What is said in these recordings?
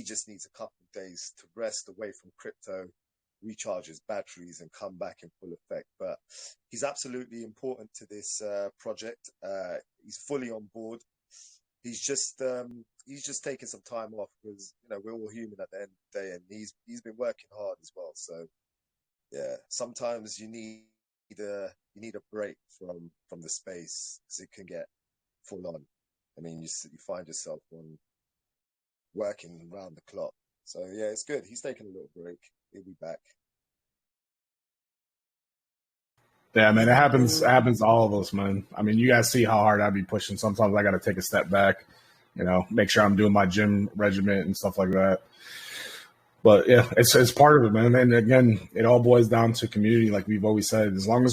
just needs a couple of days to rest away from crypto, recharge his batteries, and come back in full effect. But he's absolutely important to this project. He's fully on board. He's just taking some time off because we're all human at the end of the day, and he's been working hard as well. So yeah, sometimes you need a break from the space because it can get full on. I mean, you find yourself on working around the clock. So yeah, it's good. He's taking a little break. He'll be back. Yeah, man, it happens to all of us, man. I mean, you guys see how hard I be pushing. Sometimes I got to take a step back, make sure I'm doing my gym regimen and stuff like that. But yeah, it's part of it, man. And again, it all boils down to community, like we've always said. As long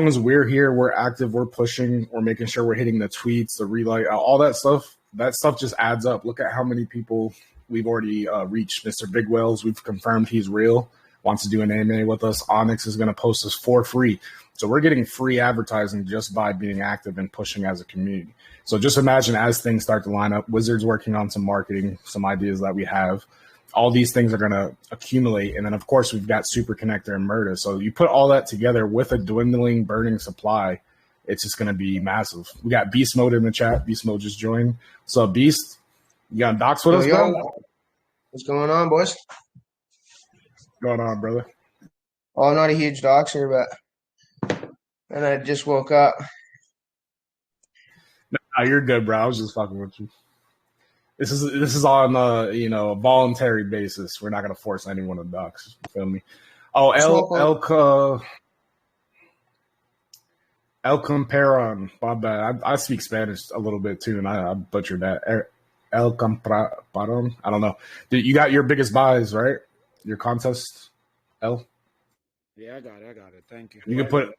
as we're here, we're active, we're pushing, we're making sure we're hitting the tweets, the relight, all that stuff. That stuff just adds up. Look at how many people we've already reached. Mr. Big Whales, we've confirmed he's real, wants to do an AMA with us. Onyx is going to post us for free. So we're getting free advertising just by being active and pushing as a community. So just imagine as things start to line up, Wizard's working on some marketing, some ideas that we have. All these things are going to accumulate. And then, of course, we've got Super Connector and Murda. So you put all that together with a dwindling, burning supply, it's just going to be massive. We got Beast Mode in the chat. Beast Mode just joined. So, Beast, you got docs with us, bro? What's going on, boys? What's going on, brother? Oh, I'm not a huge doxer, but and I just woke up. No, you're good, bro. I was just fucking with you. This is on a voluntary basis. We're not gonna force anyone to dox. You feel me? Oh, El Comparon. My bad. I speak Spanish a little bit too, and I butchered that. El Comparon. I don't know. Dude, you got your biggest buys, right? Your contest, El. Yeah, I got it. Thank you. You can put.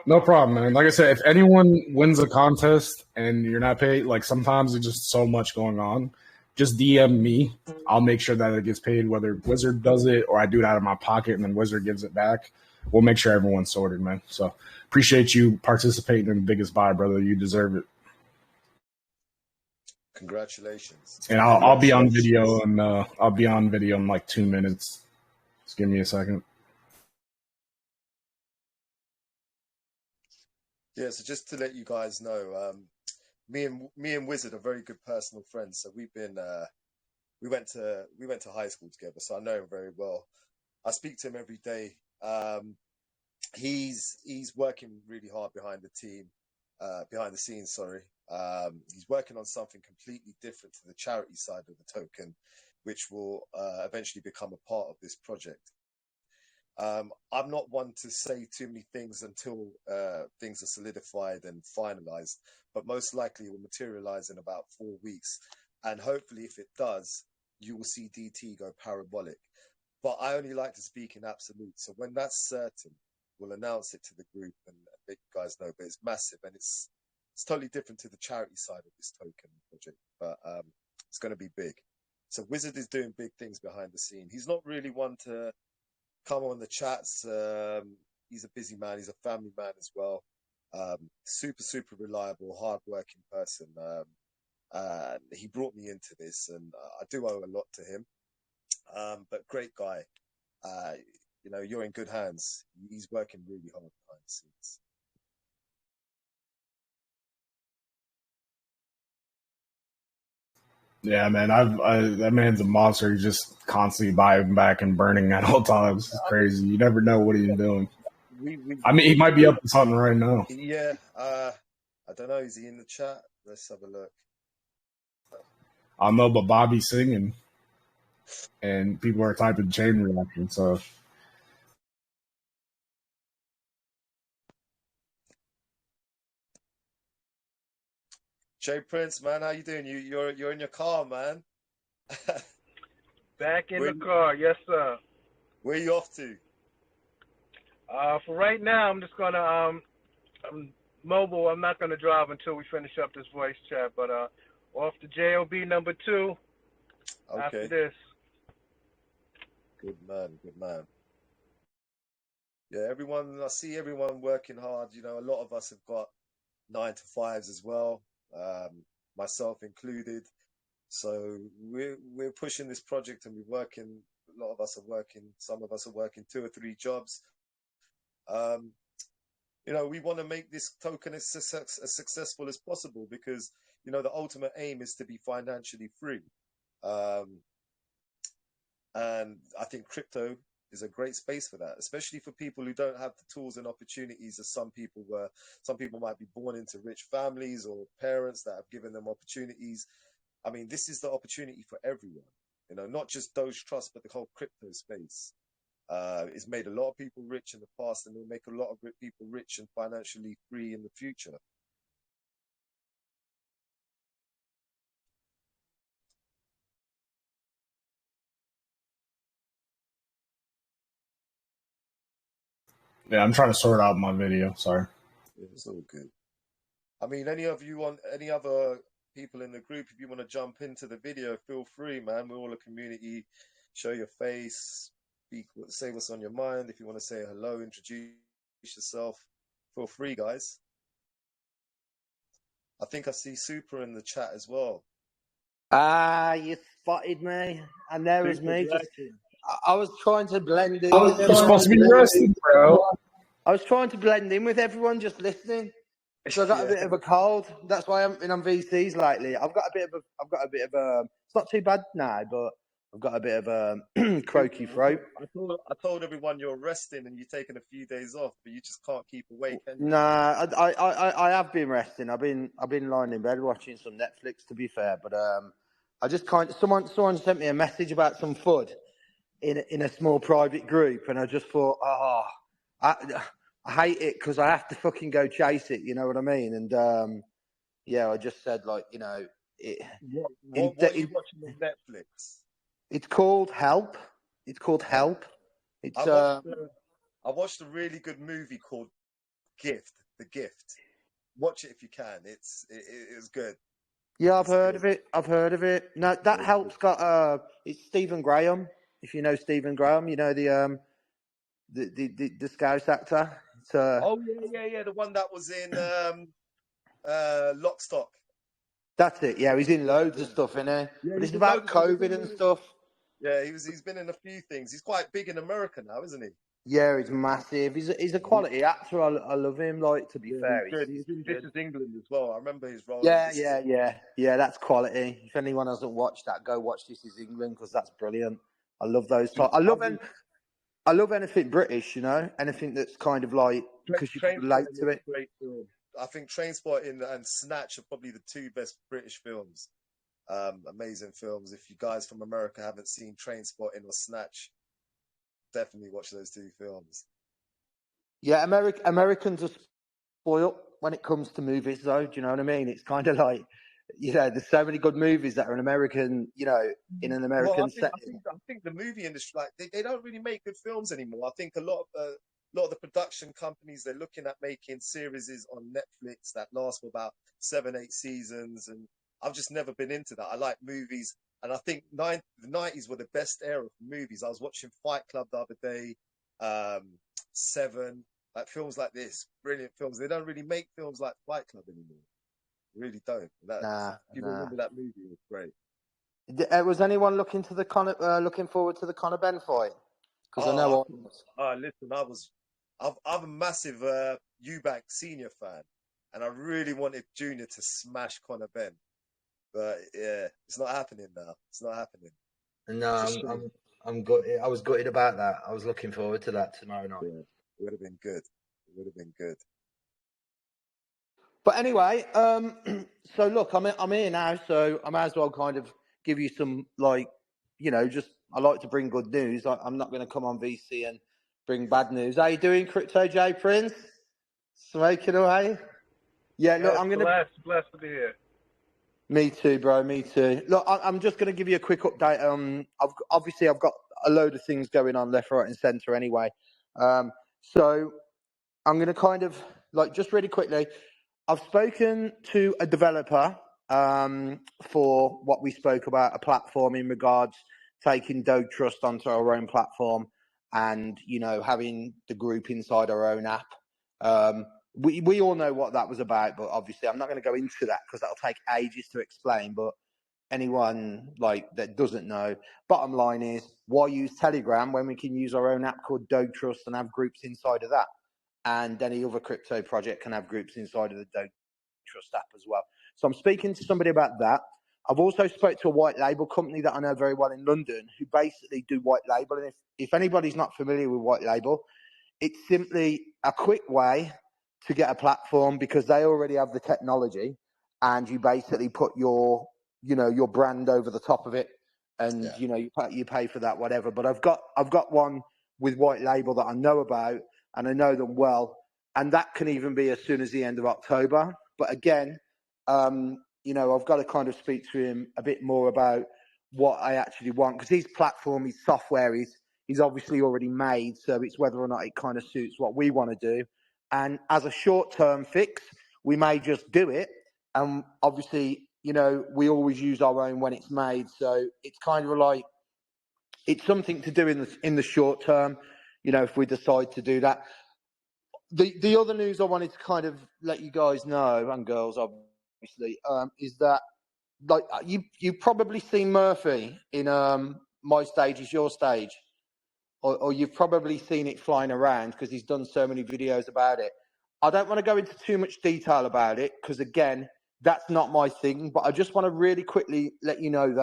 No problem, man. Like I said, if anyone wins a contest and you're not paid, like sometimes there's just so much going on, just DM me. I'll make sure that it gets paid, whether Wizard does it or I do it out of my pocket and then Wizard gives it back. We'll make sure everyone's sorted, man. So appreciate you participating in the biggest buy, brother. You deserve it. Congratulations. And I'll be on video and I'll be on video in like 2 minutes. Just give me a second. Yeah, so just to let you guys know, me and Wizard are very good personal friends. So we went to high school together, so I know him very well. I speak to him every day. He's working really hard behind the scenes. Sorry, he's working on something completely different to the charity side of the token, which will eventually become a part of this project. I'm not one to say too many things until things are solidified and finalized, but most likely it will materialize in about 4 weeks. And hopefully, if it does, you will see DT go parabolic. But I only like to speak in absolute. So when that's certain, we'll announce it to the group and let you guys know. But it's massive, and it's totally different to the charity side of this token project. But it's going to be big. So Wizard is doing big things behind the scene. He's not really one to come on the chats. He's a busy man. He's a family man as well. Super reliable, hard-working person. He brought me into this, and I do owe a lot to him. But great guy. You're in good hands. He's working really hard behind the scenes. Yeah, man, that man's a monster. He's just constantly buying back and burning at all times. It's crazy. You never know what he's doing. I mean, he might be up to something right now. Yeah, I don't know. Is he in the chat? Let's have a look. I know, but Bobby's singing, and people are typing chain reaction. So, Jay Prince, man, how you doing? You're in your car, man. Back in the car, yes, sir. Where are you off to? For right now, I'm just gonna I'm mobile. I'm not gonna drive until we finish up this voice chat. But off to JOB number 2. Okay. After this. Good man. Yeah, I see everyone working hard. A lot of us have got 9 to 5s as well, myself included. So we're pushing this project, and we're working. A lot of us are working. Some of us are working 2 or 3 jobs. We want to make this token as successful as possible, because the ultimate aim is to be financially free. And I think crypto is a great space for that, especially for people who don't have the tools and opportunities as some people were. Some people might be born into rich families or parents that have given them opportunities. I mean, this is the opportunity for everyone, not just Dogetrust, but the whole crypto space. It's made a lot of people rich in the past, and will make a lot of people rich and financially free in the future. Yeah, I'm trying to sort out my video. Sorry. Yeah, it's all good. I mean, any other people in the group, if you want to jump into the video, feel free, man. We're all a community. Show your face, say what's on your mind. If you want to say hello, introduce yourself, feel free, guys. I think I see Super in the chat as well. You spotted me, and there was me. I was trying to blend in. You're supposed to be resting, bro. I was trying to blend in with everyone, just listening. So I got a bit of a cold. That's why I haven't been on VCs lately. I've got a bit of a. It's not too bad now, but I've got a bit of a croaky throat. I told everyone you're resting and you're taking a few days off, but you just can't keep awake, can you? Nah, I have been resting. I've been lying in bed watching some Netflix, to be fair. But I just someone sent me a message about some FUD in a small private group, and I just thought, I hate it because I have to fucking go chase it. You know what I mean? And I just said, like, what are you watching on Netflix? It's called Help. It's called Help. It's I watched a really good movie called Gift. The Gift. Watch it if you can. It was good. Yeah, I've heard of it. No, that Help's got it's Stephen Graham. If you know Stephen Graham, you know the Scouse actor. Oh yeah, the one that was in Lock, Stock. That's it. Yeah, he's in loads of stuff, innit? Yeah, but it's about COVID and stuff. Yeah, he's been in a few things. He's quite big in America now, isn't he? Yeah, he's massive. He's a quality actor. I love him. Like, to be fair, he's good. He's in This Is England as well. I remember his role. Yeah. That's quality. If anyone hasn't watched that, go watch This Is England, because that's brilliant. I love those types. I love anything British. Anything that's kind of like, because you can relate to it. I think Trainspotting and Snatch are probably the 2 best British films. Amazing films. If you guys from America haven't seen Trainspotting or Snatch, definitely watch those 2 films. Yeah, Americans are spoiled when it comes to movies, though. Do you know what I mean? It's kind of like, there's so many good movies that are an American, in an American setting. I think the movie industry, like, they don't really make good films anymore. I think a lot of the production companies, they're looking at making series on Netflix that last for about 7-8 seasons, and I've just never been into that. I like movies, and I think the 90s were the best era for movies. I was watching Fight Club the other day, Seven, like films like this, brilliant films. They don't really make films like Fight Club anymore. Really don't. Remember that movie? It was great. Was anyone looking forward to the Conor Benn fight? Because I know I was. Listen, I'm a massive Eubank Senior fan, and I really wanted Junior to smash Conor Benn, but yeah, it's not happening now. It's not happening. No, I'm gutted. I was gutted about that. I was looking forward to that tomorrow night. Yeah, it would have been good. It would have been good. But anyway, so look, I'm here now, so I might as well kind of give you some, like, just, I like to bring good news. I'm not going to come on VC and bring bad news. How you doing, Crypto J Prince? Smoking away? Yeah, look, I'm going to... Blessed to be here. Me too, bro, me too. Look, I'm just going to give you a quick update. I've got a load of things going on left, right and centre anyway. So I'm going to kind of, like, just really quickly... I've spoken to a developer for what we spoke about, a platform in regards taking Dogetrust onto our own platform and, having the group inside our own app. We all know what that was about, but obviously I'm not going to go into that because that'll take ages to explain. But anyone like that doesn't know, bottom line is, why use Telegram when we can use our own app called Dogetrust and have groups inside of that? And any other crypto project can have groups inside of the Dogetrust app as well. So I'm speaking to somebody about that. I've also spoke to a white label company that I know very well in London who basically do white label. And if anybody's not familiar with white label, it's simply a quick way to get a platform because they already have the technology, and you basically put your brand over the top of it, and you pay for that, whatever. But I've got one with white label that I know about, and I know them well, and that can even be as soon as the end of October. But again, I've got to kind of speak to him a bit more about what I actually want, because his platform, his software, he's obviously already made, so it's whether or not it kind of suits what we want to do. And as a short-term fix, we may just do it. And obviously, we always use our own when it's made, so it's kind of like it's something to do in the short term. If we decide to do that. The other news I wanted to kind of let you guys know, and girls obviously, is that like you've probably seen Murphy in My Stage Is Your Stage, or you've probably seen it flying around because he's done so many videos about it. I don't want to go into too much detail about it because, again, that's not my thing, but I just want to really quickly let you know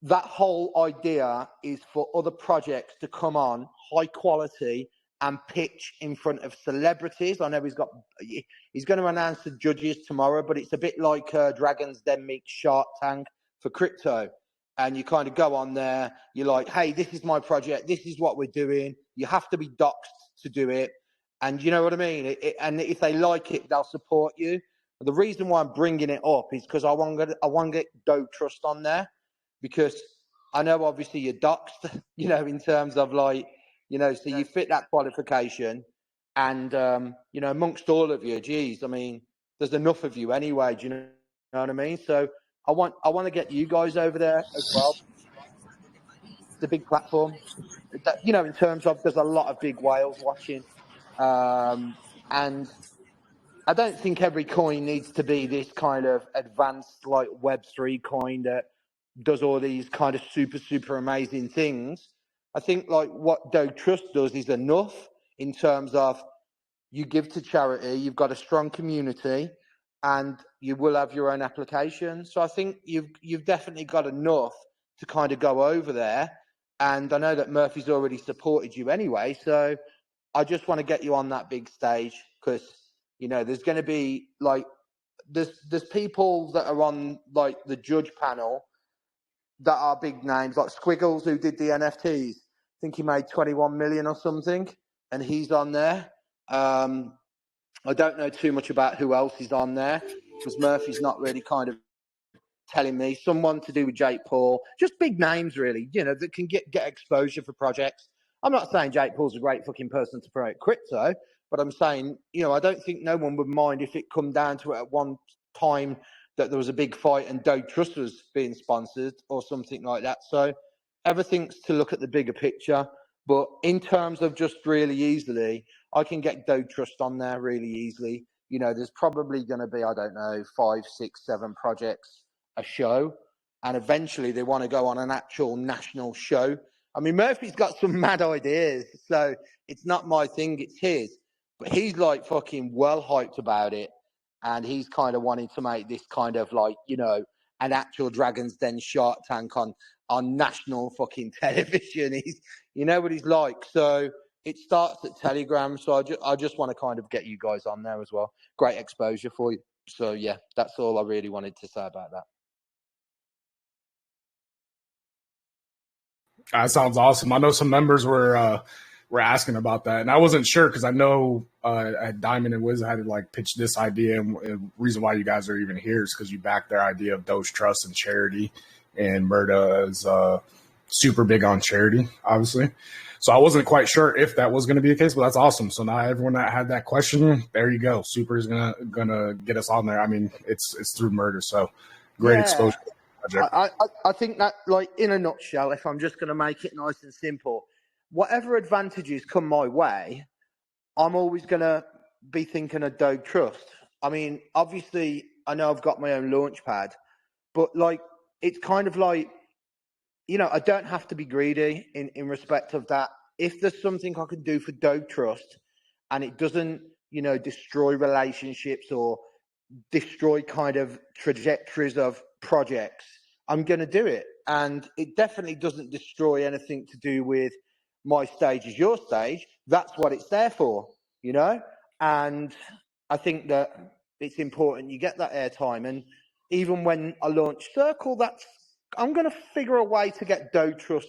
that whole idea is for other projects to come on high quality and pitch in front of celebrities. I know he's going to announce the judges tomorrow, but it's a bit like Dragon's Den meets Shark Tank for crypto. And you kind of go on there, you're like, hey, this is my project, this is what we're doing. You have to be doxxed to do it. And you know what I mean? And if they like it, they'll support you. The reason why I'm bringing it up is because I want to get Dogetrust on there, because I know obviously you're doxxed, in terms of like, so you fit that qualification. And, amongst all of you, geez, I mean, there's enough of you anyway, do you know what I mean? So I want to get you guys over there as well. It's a big platform, in terms of there's a lot of big whales watching. And I don't think every coin needs to be this kind of advanced, like Web3 coin that does all these kind of super, super amazing things. I think like what Dogetrust does is enough in terms of you give to charity, you've got a strong community, and you will have your own application. So I think you've definitely got enough to kind of go over there. And I know that Murphy's already supported you anyway, so I just want to get you on that big stage because, there's going to be like, there's people that are on like the judge panel that are big names, like Squiggles, who did the NFTs. I think he made 21 million or something, and he's on there. I don't know too much about who else is on there because Murphy's not really kind of telling me. Someone to do with Jake Paul, just big names really, that can get exposure for projects. I'm not saying Jake Paul's a great fucking person to promote crypto, but I'm saying, I don't think no one would mind if it come down to it at one time that there was a big fight and Dogetrust was being sponsored or something like that. So everything's to look at the bigger picture. But in terms of just really easily, I can get Dogetrust on there really easily. There's probably going to be, I don't know, 5, 6, 7 projects a show. And eventually they want to go on an actual national show. I mean, Murphy's got some mad ideas. So it's not my thing, it's his. But he's like fucking well hyped about it. And he's kind of wanting to make this kind of like, an actual Dragon's Den Shark Tank on national fucking television. He's, what he's like. So it starts at Telegram. So I just want to kind of get you guys on there as well. Great exposure for you. So yeah, that's all I really wanted to say about that. That sounds awesome. I know some members were asking about that, and I wasn't sure because I know at Diamond and Wiz I had to like pitch this idea, and the reason why you guys are even here is because you back their idea of Dogetrust and charity, and Murda is super big on charity, obviously. So I wasn't quite sure if that was going to be the case, but that's awesome. So now everyone that had that question, there you go. Super is gonna get us on there. I mean, it's through Murda, so great exposure. I think that, like, in a nutshell, if I'm just going to make it nice and simple, whatever advantages come my way, I'm always going to be thinking of Dogetrust. I mean, obviously, I know I've got my own launch pad, but, like, it's kind of like, I don't have to be greedy in respect of that. If there's something I can do for Dogetrust and it doesn't, destroy relationships or destroy kind of trajectories of projects, I'm going to do it. And it definitely doesn't destroy anything to do with my stage is your stage. That's what it's there for, And I think that it's important you get that airtime. And even when I launch Circle, I'm going to figure a way to get Dogetrust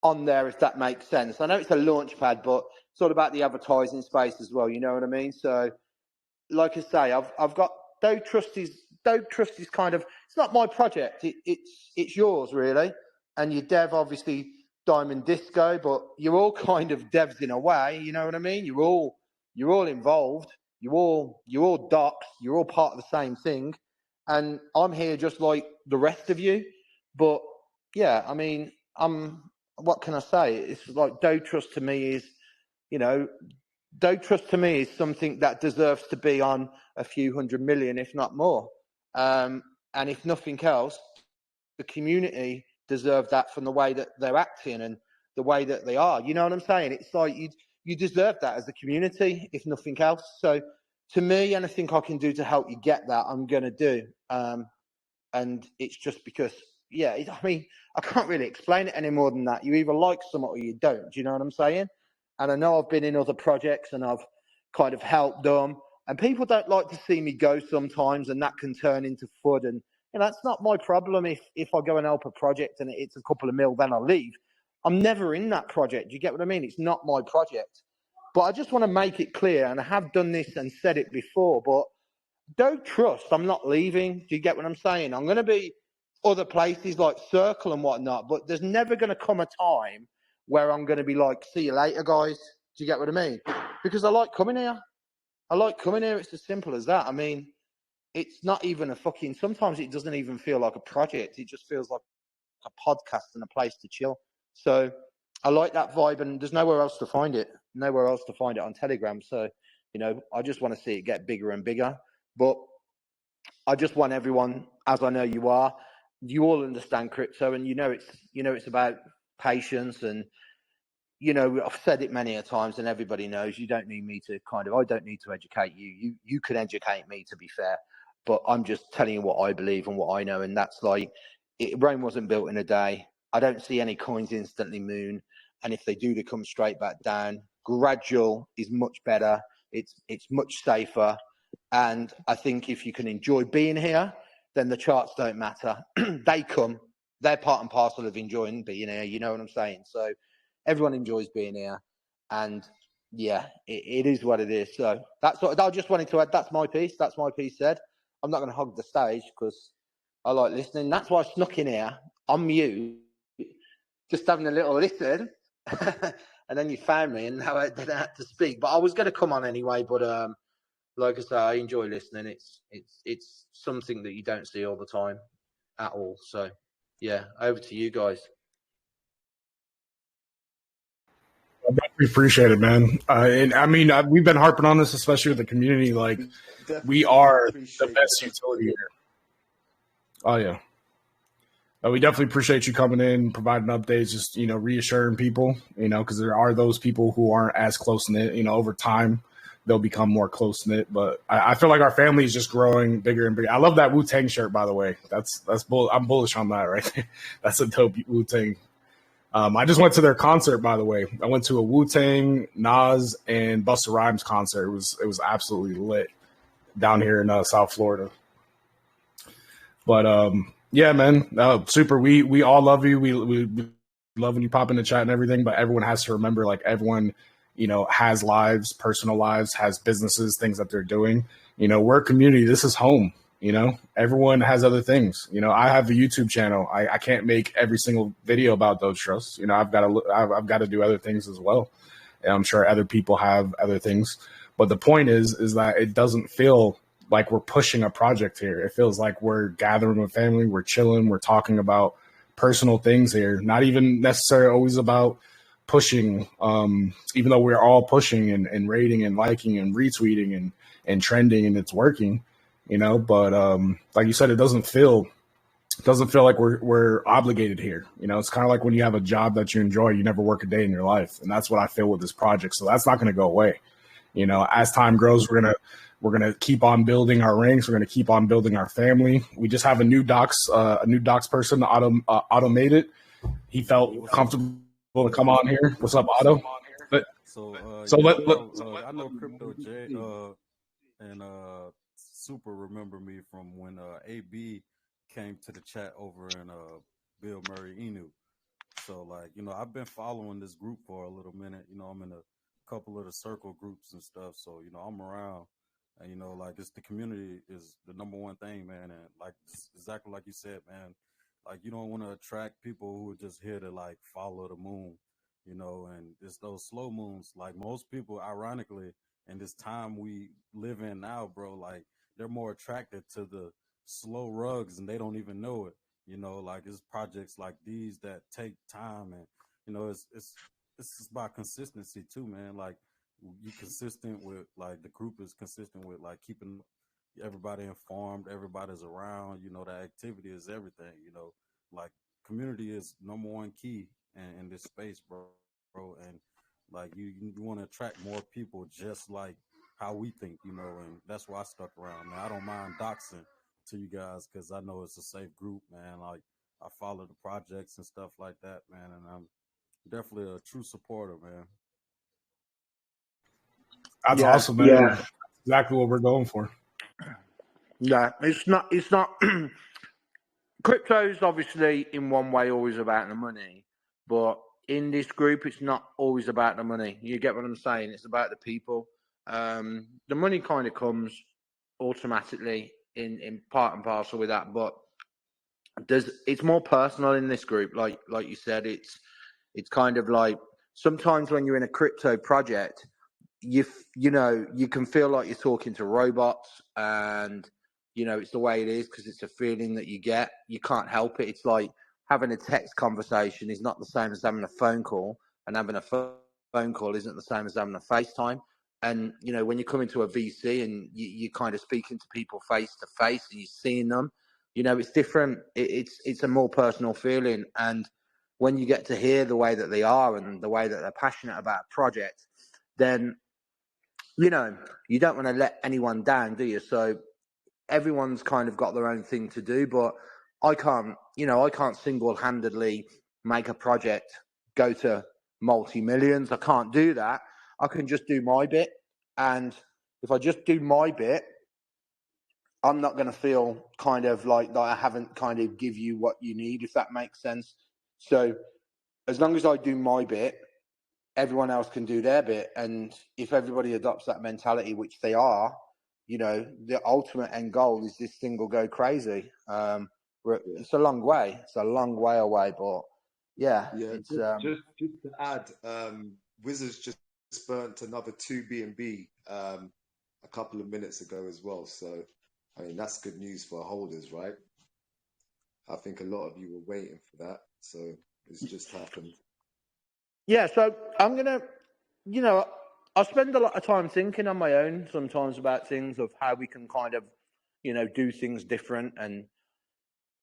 on there, if that makes sense. I know it's a launch pad, but it's all about the advertising space as well. You know what I mean? So, like I say, I've got Dogetrust is kind of, it's not my project. It's yours really, and your dev obviously Diamond Disco, but you're all kind of devs in a way. You know what I mean? You're all involved. You're all docs. You're all part of the same thing, and I'm here just like the rest of you. But yeah, I mean, what can I say? It's like Dogetrust to me is, Dogetrust to me is something that deserves to be on a few 100 million, if not more. And if nothing else, the community deserve that from the way that they're acting and the way that they are. You know what I'm saying? It's like you deserve that as a community, if nothing else. So to me, anything I can do to help you get that, I'm going to do. And it's just because, I mean, I can't really explain it any more than that. You either like something or you don't. Do you know what I'm saying? And I know I've been in other projects and I've kind of helped them. And people don't like to see me go sometimes, and that can turn into FUD. And that's not my problem. If I go and help a project and it's a couple of mil, then I leave. I'm never in that project. Do you get what I mean? It's not my project. But I just want to make it clear, and I have done this and said it before, but Dogetrust, I'm not leaving. Do you get what I'm saying? I'm going to be other places like Circle and whatnot, but there's never going to come a time where I'm going to be like, see you later, guys. Do you get what I mean? Because I like coming here. It's as simple as that. I mean, it's not even sometimes it doesn't even feel like a project. It just feels like a podcast and a place to chill. So I like that vibe, and there's nowhere else to find it. On Telegram. So, I just want to see it get bigger and bigger. But I just want everyone, as I know you all understand crypto, and it's about patience. And I've said it many a times, and everybody knows you don't need me to I don't need to educate you. You can educate me, to be fair, but I'm just telling you what I believe and what I know. And that's like, Rome wasn't built in a day. I don't see any coins instantly moon, and if they do, they come straight back down. Gradual is much better. It's much safer. And I think if you can enjoy being here, then the charts don't matter. They're part and parcel of enjoying being here. You know what I'm saying? So everyone enjoys being here, and it is what it is. So that's what I just wanted to add. That's my piece said. I'm not going to hog the stage because I like listening. That's why I snuck in here on mute, just having a little listen. And then you found me, and now I didn't have to speak. But I was going to come on anyway. But like I say, I enjoy listening. It's something that you don't see all the time at all. So yeah, over to you guys. I definitely appreciate it, man. And I mean, we've been harping on this, especially with the community. Like, we are the best utility here. Oh yeah. We definitely appreciate you coming in, providing updates, just, reassuring people, because there are those people who aren't as close-knit. Over time, they'll become more close-knit. But I feel like our family is just growing bigger and bigger. I love that Wu-Tang shirt, by the way. I'm bullish on that right there. That's a dope Wu-Tang. I just went to their concert, by the way. I went to a Wu-Tang, Nas, and Busta Rhymes concert. It was absolutely lit down here in South Florida. But yeah, man, super. We all love you. We love when you pop in the chat and everything. But everyone has to remember, like, everyone, has lives, personal lives, has businesses, things that they're doing. We're a community. This is home. Everyone has other things. I have a YouTube channel. I can't make every single video about Dogetrust. I've got to do other things as well. And I'm sure other people have other things. But the point is that it doesn't feel like we're pushing a project here. It feels like we're gathering with family, we're chilling, we're talking about personal things here. Not even necessarily always about pushing, even though we're all pushing and rating and liking and retweeting and trending, and it's working, but like you said, it doesn't feel doesn't feel like we're obligated here. You know, it's kind of like when you have a job that you enjoy, you never work a day in your life, and that's what I feel with this project. So that's not going to go away. You know, as time grows, we're gonna keep on building our ranks. We're gonna keep on building our family. We just have a new docs person, Automate it. He felt comfortable to come on here. What's up, Otto? But, I know Crypto J and Super remember me from when AB came to the chat over in Bill Murray Inu. So like, you know, I've been following this group for a little minute. You know, I'm in a couple of the circle groups and stuff. So, you know, I'm around. And, you know, like, it's the community is the number one thing, man. And, like, exactly like you said, man, like, you don't want to attract people who are just here to, like, follow the moon, you know, and it's those slow moons. Like, most people, ironically, in this time we live in now, bro, like, they're more attracted to the slow rugs and they don't even know it, you know, like, it's projects like these that take time. And, you know, it's about consistency, too, man. Like, you consistent with, like, the group is consistent with, like, keeping everybody informed, everybody's around, you know, that activity is everything, you know, like, community is number one key in this space, bro. And like, you want to attract more people just like how we think, you know, and that's why I stuck around, man. I don't mind doxing to you guys because I know it's a safe group, man. Like, I follow the projects and stuff like that, man, and I'm definitely a true supporter, man. That's awesome, man. Yeah. That's exactly what we're going for. Yeah, it's not crypto's obviously in one way always about the money, but in this group it's not always about the money. You get what I'm saying? It's about the people. The money kind of comes automatically in part and parcel with that, but it's more personal in this group. Like you said, it's kind of like sometimes when you're in a crypto project, you know, you can feel like you're talking to robots, and you know, it's the way it is because it's a feeling that you get. You can't help it. It's like having a text conversation is not the same as having a phone call, and having a phone call isn't the same as having a FaceTime. And you know, when you come into a VC and you kind of speaking to people face to face and you're seeing them, you know, it's different. It's a more personal feeling. And when you get to hear the way that they are and the way that they're passionate about a project, then you know, you don't want to let anyone down, do you? So everyone's kind of got their own thing to do, but I can't single-handedly make a project go to multi-millions. I can't do that. I can just do my bit. And if I just do my bit, I'm not going to feel kind of like that I haven't kind of give you what you need, if that makes sense. So as long as I do my bit, everyone else can do their bit. And if everybody adopts that mentality, which they are, you know, the ultimate end goal is this thing will go crazy. It's a long way. It's a long way away, but yeah. It's, just to add, Wizards just burnt another 2 BNB a couple of minutes ago as well. So, I mean, that's good news for holders, right? I think a lot of you were waiting for that. So it's just happened. Yeah, so I'm going to, you know, I spend a lot of time thinking on my own sometimes about things of how we can kind of, you know, do things different and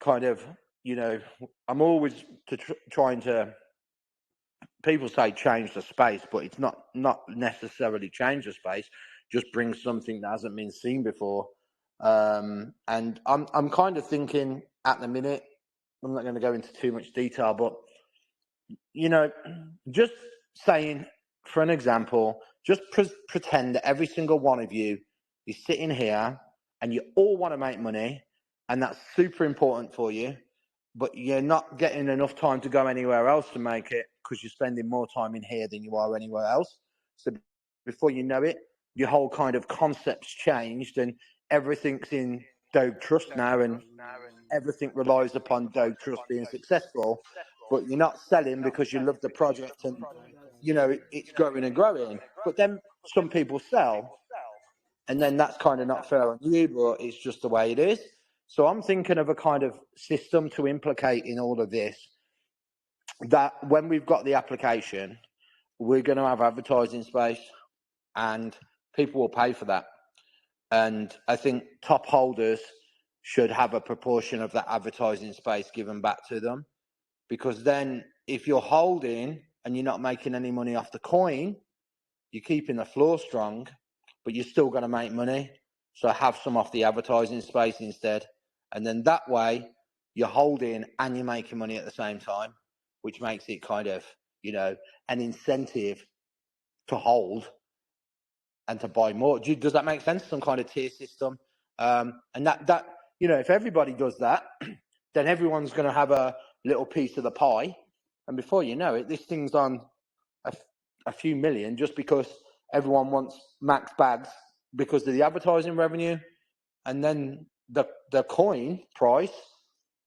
kind of, you know, I'm always trying to, people say change the space, but it's not necessarily change the space, just bring something that hasn't been seen before. And I'm kind of thinking at the minute, I'm not going to go into too much detail, but you know, just saying, for an example, just pretend that every single one of you is sitting here and you all want to make money, and that's super important for you, but you're not getting enough time to go anywhere else to make it because you're spending more time in here than you are anywhere else. So before you know it, your whole kind of concept's changed and everything's in Dogetrust now, and everything relies upon Dogetrust being successful. But you're not selling because you love the project and, you know, it's growing and growing. But then some people sell, and then that's kind of not fair on you, but it's just the way it is. So I'm thinking of a kind of system to implicate in all of this, that when we've got the application, we're going to have advertising space and people will pay for that. And I think top holders should have a proportion of that advertising space given back to them. Because then if you're holding and you're not making any money off the coin, you're keeping the floor strong, but you're still going to make money. So have some off the advertising space instead. And then that way you're holding and you're making money at the same time, which makes it kind of, you know, an incentive to hold and to buy more. Does that make sense? Some kind of tier system. And that, you know, if everybody does that, then everyone's going to have a little piece of the pie. And before you know it, this thing's on a few million just because everyone wants max bags because of the advertising revenue. And then the coin price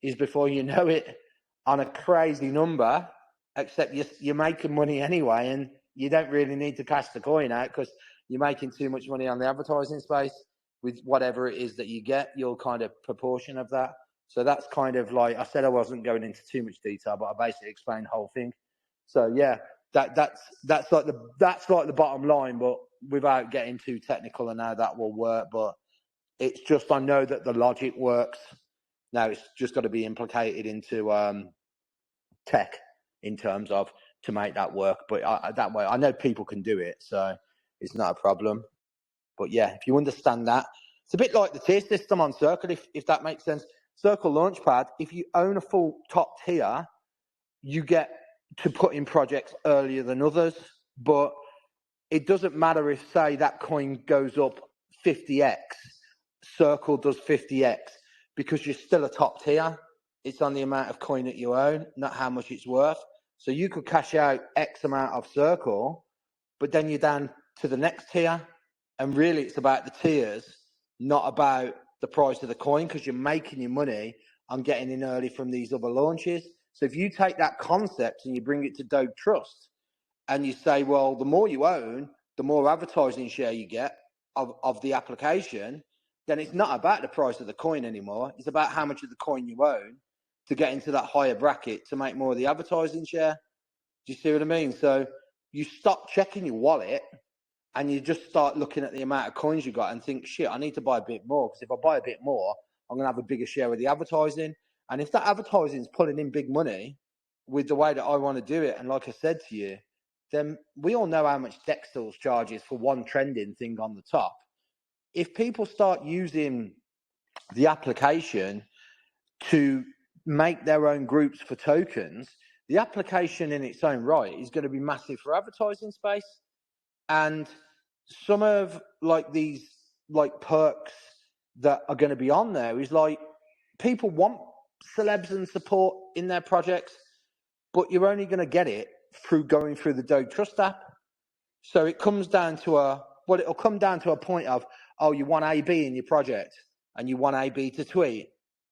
is, before you know it, on a crazy number, except you're making money anyway, and you don't really need to cash the coin out because you're making too much money on the advertising space with whatever it is that you get, your kind of proportion of that. So that's kind of like, I said I wasn't going into too much detail, but I basically explained the whole thing. So yeah, that's like the bottom line, but without getting too technical and how that will work. But it's just, I know that the logic works. Now it's just got to be implicated into tech in terms of to make that work. But that way, I know people can do it, so it's not a problem. But yeah, if you understand that, it's a bit like the tier system on Circle, if that makes sense. Circle Launchpad, if you own a full top tier, you get to put in projects earlier than others. But it doesn't matter if, say, that coin goes up 50x, Circle does 50x, because you're still a top tier. It's on the amount of coin that you own, not how much it's worth. So you could cash out X amount of Circle, but then you're down to the next tier. And really, it's about the tiers, not about the price of the coin, because you're making your money on getting in early from these other launches. So if you take that concept and you bring it to Dogetrust and you say, well, the more you own, the more advertising share you get of the application, then it's not about the price of the coin anymore. It's about how much of the coin you own to get into that higher bracket to make more of the advertising share. Do you see what I mean? So you stop checking your wallet and you just start looking at the amount of coins you got and think, shit, I need to buy a bit more, because if I buy a bit more, I'm going to have a bigger share of the advertising. And if that advertising is pulling in big money with the way that I want to do it, and like I said to you, then we all know how much Dextals charges for one trending thing on the top. If people start using the application to make their own groups for tokens, the application in its own right is going to be massive for advertising space. And some of like these like perks that are going to be on there is like, people want celebs and support in their projects, but you're only going to get it through going through the Dogetrust app. So it comes down to it'll come down to a point of, oh, you want AB in your project and you want AB to tweet.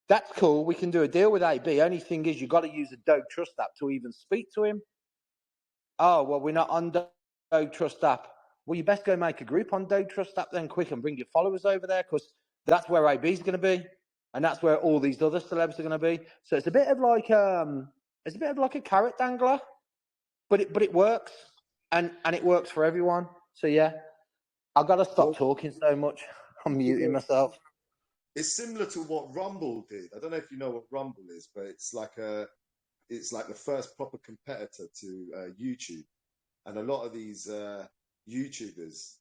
That's cool. We can do a deal with AB. Only thing is, you've got to use the Dogetrust app to even speak to him. Oh, well, we're not on Dogetrust app. Well, you best go make a group on Dogetrust app then quick and bring your followers over there, because that's where AB is going to be, and that's where all these other celebs are going to be. So it's a bit of like a carrot dangler, but it works, and it works for everyone. So yeah, I've got to stop talking so much. I'm muting myself. It's similar to what Rumble did. I don't know if you know what Rumble is, but it's like the first proper competitor to YouTube. And a lot of these YouTubers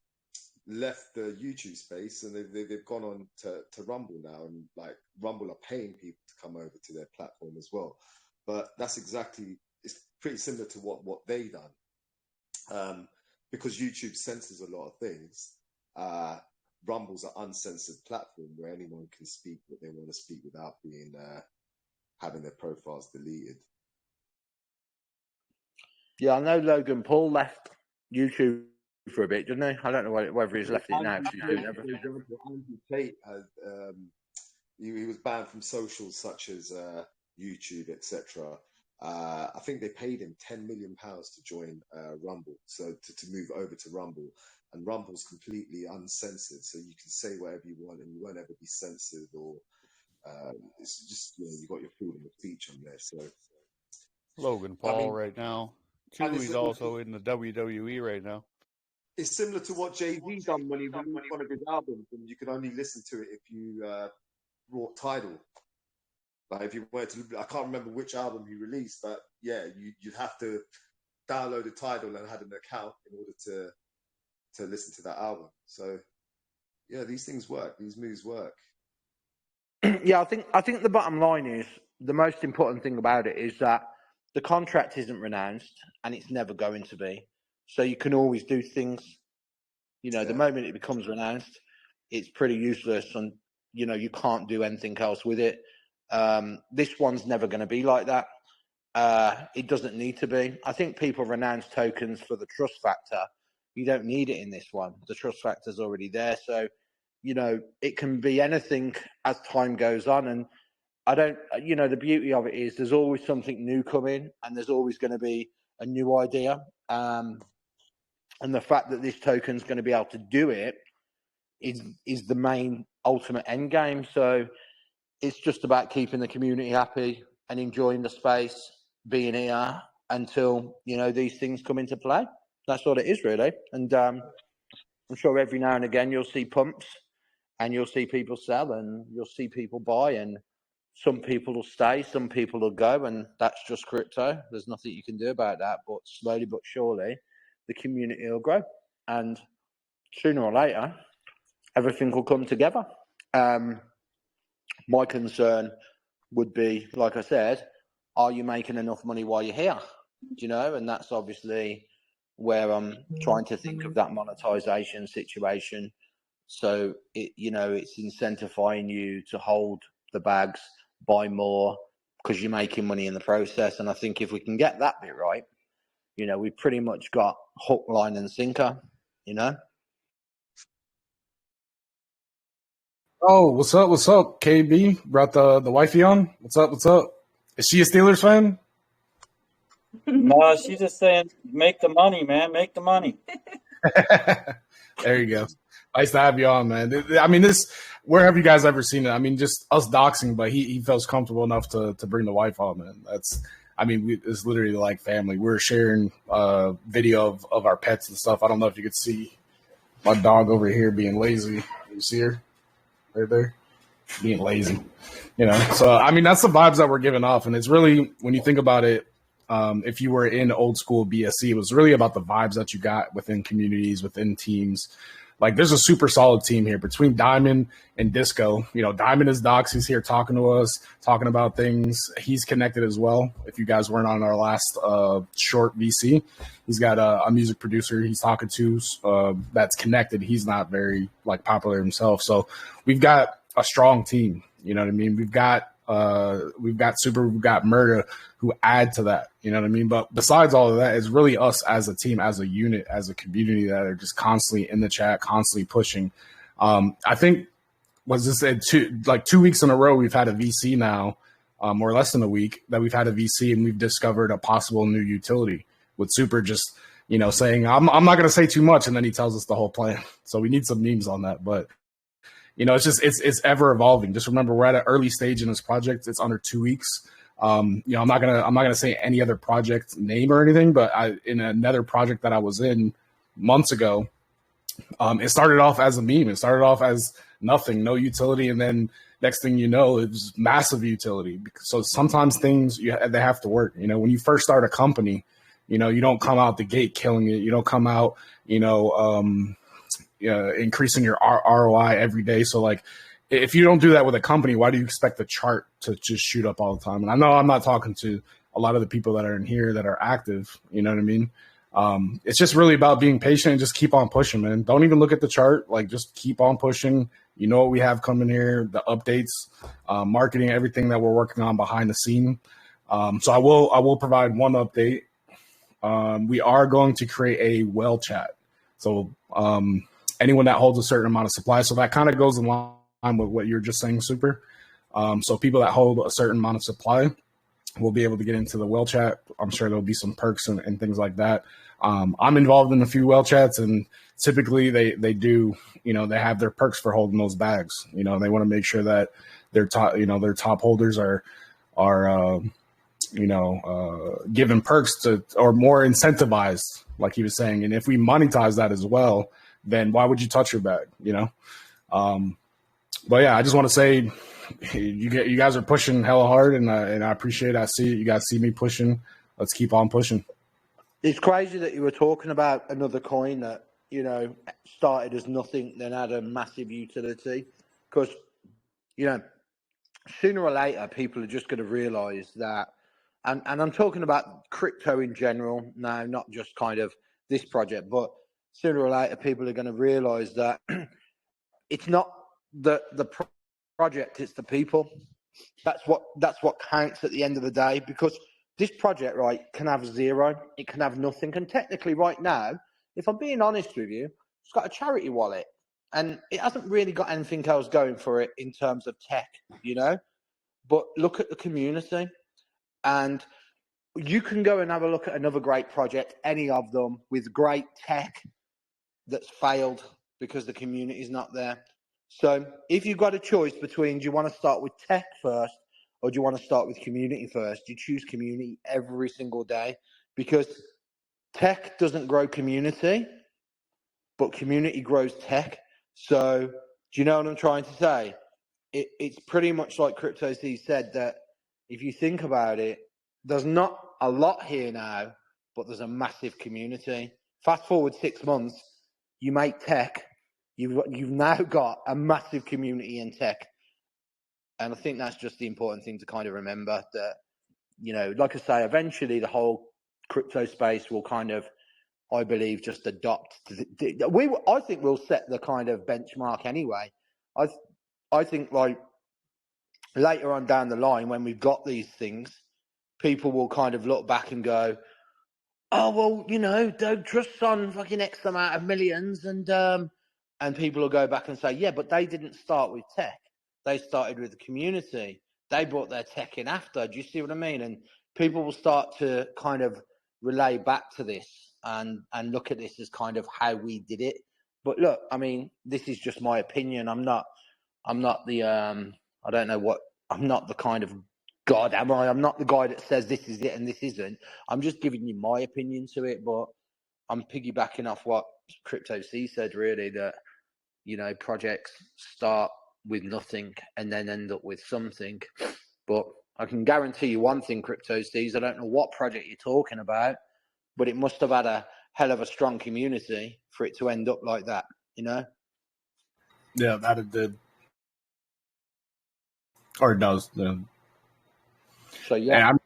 left the YouTube space and they've gone on to Rumble now, and like Rumble are paying people to come over to their platform as well. But it's pretty similar to what they done. Because YouTube censors a lot of things, Rumble's an uncensored platform where anyone can speak what they want to speak without being having their profiles deleted. Yeah, I know Logan Paul left YouTube for a bit, didn't he? I don't know whether he's left it now because he's doing everything. For example, Andrew Tate he was banned from socials such as YouTube, etc. I think they paid him £10 million to join Rumble, so to move over to Rumble. And Rumble's completely uncensored, so you can say whatever you want and you won't ever be censored, or it's just, you got your freedom of speech on there. So Logan Paul right now. He's also in the WWE right now. It's similar to what Jay-Z done when he released one of his albums, and you could only listen to it if you brought Tidal. Like if you went to, I can't remember which album he released, but yeah, you'd have to download a Tidal and had an account in order to listen to that album. So yeah, these things work. These moves work. Yeah, I think the bottom line is the most important thing about it is that the contract isn't renounced and it's never going to be. So you can always do things. You know, the moment it becomes renounced, it's pretty useless, and you know you can't do anything else with it. This one's never going to be like that. It doesn't need to be. I think people renounce tokens for the trust factor. You don't need it in this one. The trust factor's already there. So, you know, it can be anything as time goes on. And I don't, you know, the beauty of it is there's always something new coming and there's always going to be a new idea. And the fact that this token's going to be able to do it is the main ultimate end game. So it's just about keeping the community happy and enjoying the space, being here until, you know, these things come into play. That's what it is, really. And I'm sure every now and again you'll see pumps and you'll see people sell and you'll see people buy, and some people will stay, some people will go, and that's just crypto. There's nothing you can do about that. But slowly but surely, the community will grow. And sooner or later, everything will come together. My concern would be, like I said, are you making enough money while you're here? You know, and that's obviously where I'm trying to think of that monetization situation. So it, you know, it's incentivizing you to hold the bags, buy more, because you're making money in the process. And I think if we can get that bit right, you know, we've pretty much got hook, line, and sinker. You know. Oh, what's up? What's up? KB brought the wifey on. What's up? What's up? Is she a Steelers fan? No, she's just saying, make the money, man. Make the money. There you go. Nice to have you on, man. I mean, where have you guys ever seen it? I mean, just us doxing, but he feels comfortable enough to bring the wife on, man. It's literally like family. We're sharing video of our pets and stuff. I don't know if you could see my dog over here being lazy. You see her right there? Being lazy. You know, so, I mean, that's the vibes that we're giving off. And it's really, when you think about it, if you were in old school BSC, it was really about the vibes that you got within communities, within teams. Like, there's a super solid team here between Diamond and Disco. You know, Diamond is Docs. He's here talking to us, talking about things. He's connected as well. If you guys weren't on our last short VC, he's got a music producer he's talking to that's connected. He's not very, like, popular himself. So we've got a strong team. You know what I mean? We've got Super, we've got Murda, who add to that, you know what I mean? But besides all of that, it's really us as a team, as a unit, as a community that are just constantly in the chat, constantly pushing. I think, was this 2 weeks in a row, we've had a VC now, or less than a week, that we've had a VC, and we've discovered a possible new utility with Super just, you know, saying, I'm not going to say too much, and then he tells us the whole plan. So we need some memes on that, but you know, it's ever evolving. Just remember, we're at an early stage in this project. It's under 2 weeks. You know, I'm not gonna say any other project name or anything, but in another project that I was in months ago, it started off as a meme. It started off as nothing, no utility, and then next thing you know, it was massive utility. So sometimes things they have to work. You know, when you first start a company, you know, you don't come out the gate killing it. You don't come out, you know, increasing your ROI every day. So like, if you don't do that with a company, why do you expect the chart to just shoot up all the time? And I know I'm not talking to a lot of the people that are in here that are active, you know what I mean? It's just really about being patient and just keep on pushing, man. Don't even look at the chart. Like, just keep on pushing. You know what we have coming here, the updates, marketing, everything that we're working on behind the scene. So I will provide one update. We are going to create a well chat. So anyone that holds a certain amount of supply. So that kind of goes in line with what you're just saying, Super. So people that hold a certain amount of supply will be able to get into the well chat. I'm sure there'll be some perks and things like that. I'm involved in a few well chats, and typically they do, you know, they have their perks for holding those bags. You know, they want to make sure that their top holders are given perks to, or more incentivized, like he was saying. And if we monetize that as well, then why would you touch your bag, you know? But yeah, I just want to say you guys are pushing hella hard, and I appreciate it. I see it. You guys see me pushing. Let's keep on pushing. It's crazy that you were talking about another coin that, you know, started as nothing, then had a massive utility. Because, you know, sooner or later, people are just going to realize that, and I'm talking about crypto in general now, not just kind of this project, but sooner or later, people are going to realize that it's not the project, it's the people. That's what counts at the end of the day, because this project, right, can have zero, it can have nothing. And technically right now, if I'm being honest with you, it's got a charity wallet and it hasn't really got anything else going for it in terms of tech, you know. But look at the community, and you can go and have a look at another great project, any of them, with great tech that's failed because the community is not there. So if you've got a choice between, do you want to start with tech first or do you want to start with community first, you choose community every single day, because tech doesn't grow community, but community grows tech. So do you know what I'm trying to say? It's pretty much like Ceez said, that if you think about it, there's not a lot here now, but there's a massive community. Fast forward 6 months, you make tech, you've now got a massive community in tech. And I think that's just the important thing to kind of remember, that, you know, like I say, eventually the whole crypto space will kind of, I believe, just adopt. I think we'll set the kind of benchmark anyway. I think, like, later on down the line, when we've got these things, people will kind of look back and go, oh, well, you know, Dogetrust's on fucking X amount of millions, and people will go back and say, yeah, but they didn't start with tech. They started with the community. They brought their tech in after. Do you see what I mean? And people will start to kind of relay back to this and look at this as kind of how we did it. But look, I mean, this is just my opinion. I'm not the I don't know what, I'm not the kind of God, am I? I'm not the guy that says this is it and this isn't. I'm just giving you my opinion to it, but I'm piggybacking off what Ceez said, really, that, you know, projects start with nothing and then end up with something. But I can guarantee you one thing, Ceez, I don't know what project you're talking about, but it must have had a hell of a strong community for it to end up like that, you know? Yeah, that it did. Or it does. Yeah. So, yeah. And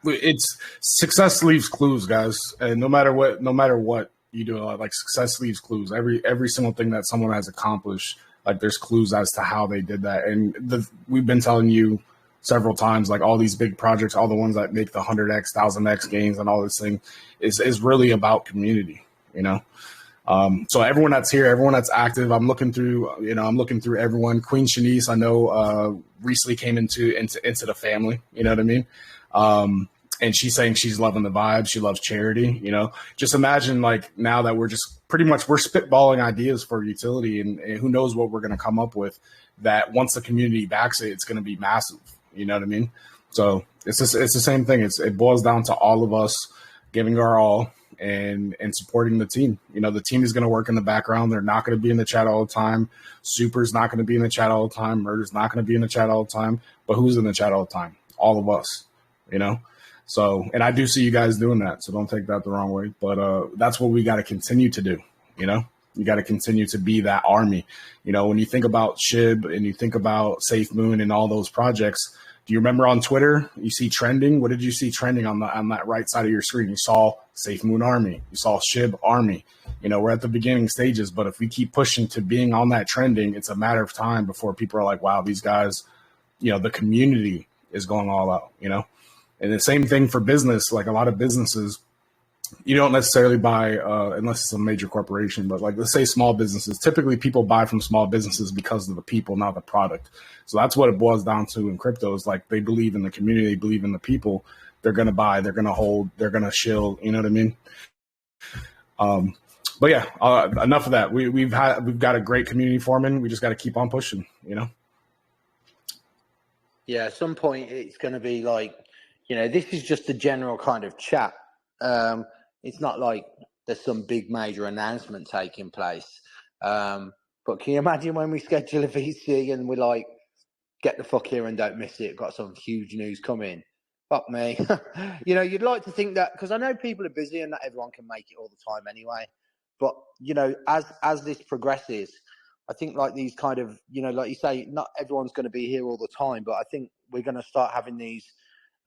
it's success leaves clues, guys. And no matter what you do, like, success leaves clues. Every single thing that someone has accomplished, like, there's clues as to how they did that. And we've been telling you several times, like, all these big projects, all the ones that make the 100x, 1000x gains and all this thing is really about community, you know? So everyone that's here, everyone that's active, I'm looking through everyone. Queen Shanice, I know, recently came into the family, you know what I mean? And she's saying she's loving the vibe. She loves charity, you know. Just imagine, like, now that we're just pretty much, we're spitballing ideas for utility, and who knows what we're going to come up with, that once the community backs it, it's going to be massive. You know what I mean? So it's the same thing. It boils down to all of us giving our all and supporting the team. You know, the team is going to work in the background. They're not going to be in the chat all the time. Super's not going to be in the chat all the time. Murder's not going to be in the chat all the time. But who's in the chat all the time? All of us, you know? So, and I do see you guys doing that, so don't take that the wrong way. But that's what we got to continue to do, you know? You got to continue to be that army. You know, when you think about SHIB and you think about Safe Moon and all those projects, do you remember on Twitter, you see trending? What did you see trending on that right side of your screen? You saw Safe Moon Army. You saw SHIB Army. You know, we're at the beginning stages, but if we keep pushing to being on that trending, it's a matter of time before people are like, wow, these guys, you know, the community is going all out, you know? And the same thing for business. Like, a lot of businesses, you don't necessarily buy, unless it's a major corporation, but, like, let's say small businesses. Typically, people buy from small businesses because of the people, not the product. So that's what it boils down to in crypto, is, like, they believe in the community, they believe in the people. They're going to buy, they're going to hold, they're going to shill. You know what I mean? But yeah, enough of that. We've got a great community forming. We just got to keep on pushing, you know? Yeah, at some point it's going to be like, you know, this is just a general kind of chat. It's not like there's some big major announcement taking place. But can you imagine when we schedule a VC and we're like, get the fuck here and don't miss it. Got some huge news coming. Fuck me. You know, you'd like to think that, because I know people are busy and not everyone can make it all the time anyway. But, you know, as this progresses, I think like these kind of, you know, like you say, not everyone's going to be here all the time, but I think we're going to start having these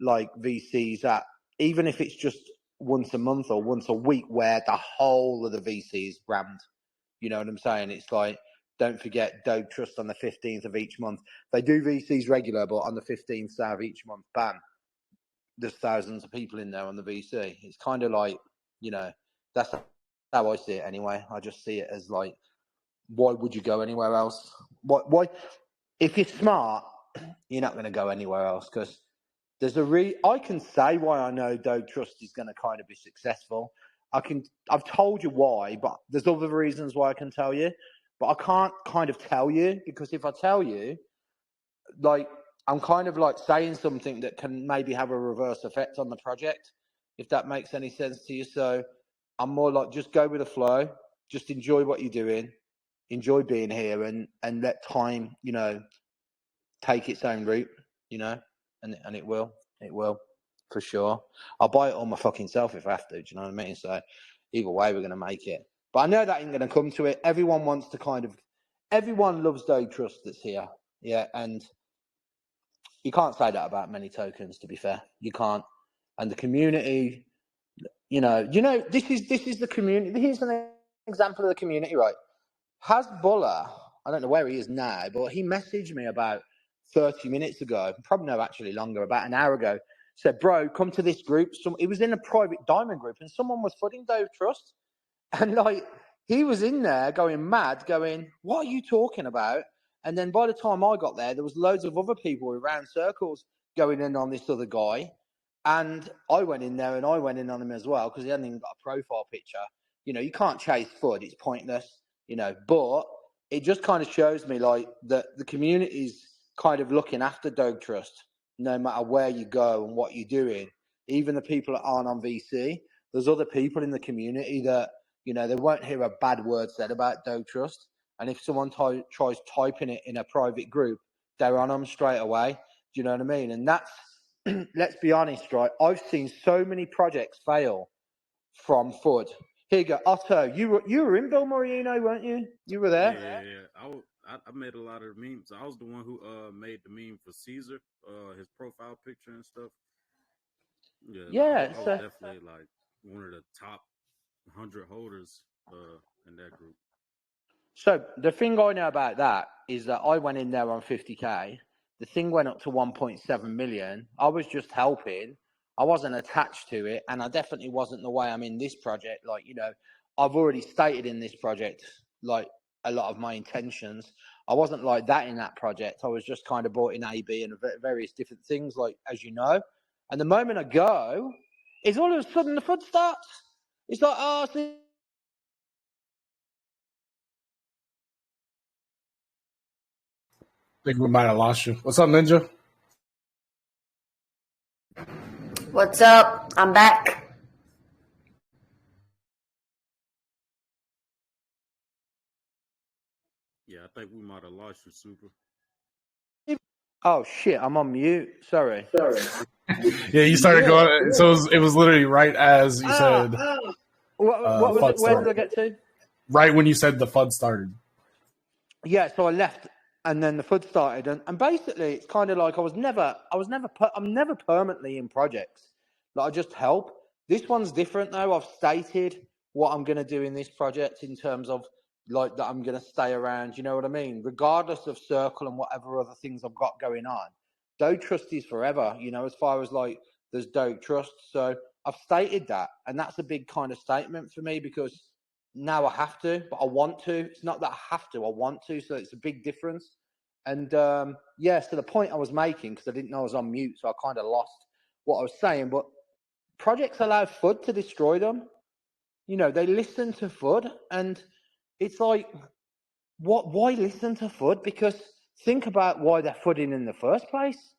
like VCs that, even if it's just once a month or once a week, where the whole of the VC is rammed. You know what I'm saying? It's like, don't forget Dogetrust on the 15th of each month. They do VCs regular, but on the 15th of each month, bam, there's thousands of people in there on the VC. It's kind of like, you know, that's how I see it anyway. I just see it as like, why would you go anywhere else? Why? If you're smart, you're not going to go anywhere else, because there's I can say why I know Dogetrust is going to kind of be successful. I've told you why, but there's other reasons why I can tell you, but I can't kind of tell you, because if I tell you, like, I'm kind of like saying something that can maybe have a reverse effect on the project, if that makes any sense to you. So I'm more like, just go with the flow, just enjoy what you're doing, enjoy being here, and let time, you know, take its own route, you know, and it will for sure. I'll buy it all my fucking self if I have to, do you know what I mean? So either way, we're going to make it. But I know that ain't going to come to it. Everyone wants to kind of, everyone loves Dogetrust that's here. Yeah. And you can't say that about many tokens, to be fair. You can't. And the community, you know, this is the community. Here's an example of the community, right? Hasbulla, I don't know where he is now, but he messaged me about 30 minutes ago, probably no, actually longer, about an hour ago, said, bro, come to this group. It was in a private diamond group, and someone was footing Dogetrust. And like, he was in there going mad, going, what are you talking about? And then by the time I got there, there was loads of other people around circles going in on this other guy. And I went in there and I went in on him as well, because he hadn't even got a profile picture. You know, you can't chase FUD. It's pointless, you know, but it just kind of shows me like that the community's kind of looking after Dogetrust, no matter where you go and what you're doing. Even the people that aren't on VC, there's other people in the community that, you know, they won't hear a bad word said about Dogetrust. And if someone tries typing it in a private group, they're on them straight away. Do you know what I mean? And that's, let's be honest, right? I've seen so many projects fail from FUD. Here you go, Otto. You were in Bill Moreno, weren't you? You were there. Yeah. I made a lot of memes. I was the one who made the meme for Caesar, his profile picture and stuff. Yeah. I was definitely like one of the top 100 holders in that group. So the thing I know about that is that I went in there on 50K. The thing went up to 1.7 million. I was just helping. I wasn't attached to it, and I definitely wasn't the way I'm in this project. Like, you know, I've already stated in this project, like, a lot of my intentions. I wasn't like that in that project. I was just kind of bought in AB and various different things, like, as you know. And the moment I go, is all of a sudden the FUD starts. It's like, oh, see, I think we might have lost you. What's up, Ninja? What's up? I'm back. Yeah, I think we might have lost you, Super. Oh shit! I'm on mute. Sorry. Yeah, you started going. So it was literally right as you said. What was it? Where did I get to? Right when you said the FUD started. Yeah, so I left, and then the FUD started, and basically it's kind of like I'm never permanently in projects. Like, I just help. This one's different though. I've stated what I'm going to do in this project in terms of like that I'm going to stay around. You know what I mean? Regardless of circle and whatever other things I've got going on. Dogetrust is forever. You know, as far as like there's Dogetrust. So I've stated that, and that's a big kind of statement for me, because now I have to, but I want to. It's not that I have to, I want to. So it's a big difference. And so the point I was making, because I didn't know I was on mute, so I kind of lost what I was saying, but projects allow FUD to destroy them. You know, they listen to FUD, and it's like, why listen to FUD? Because think about why they're FUDing in the first place.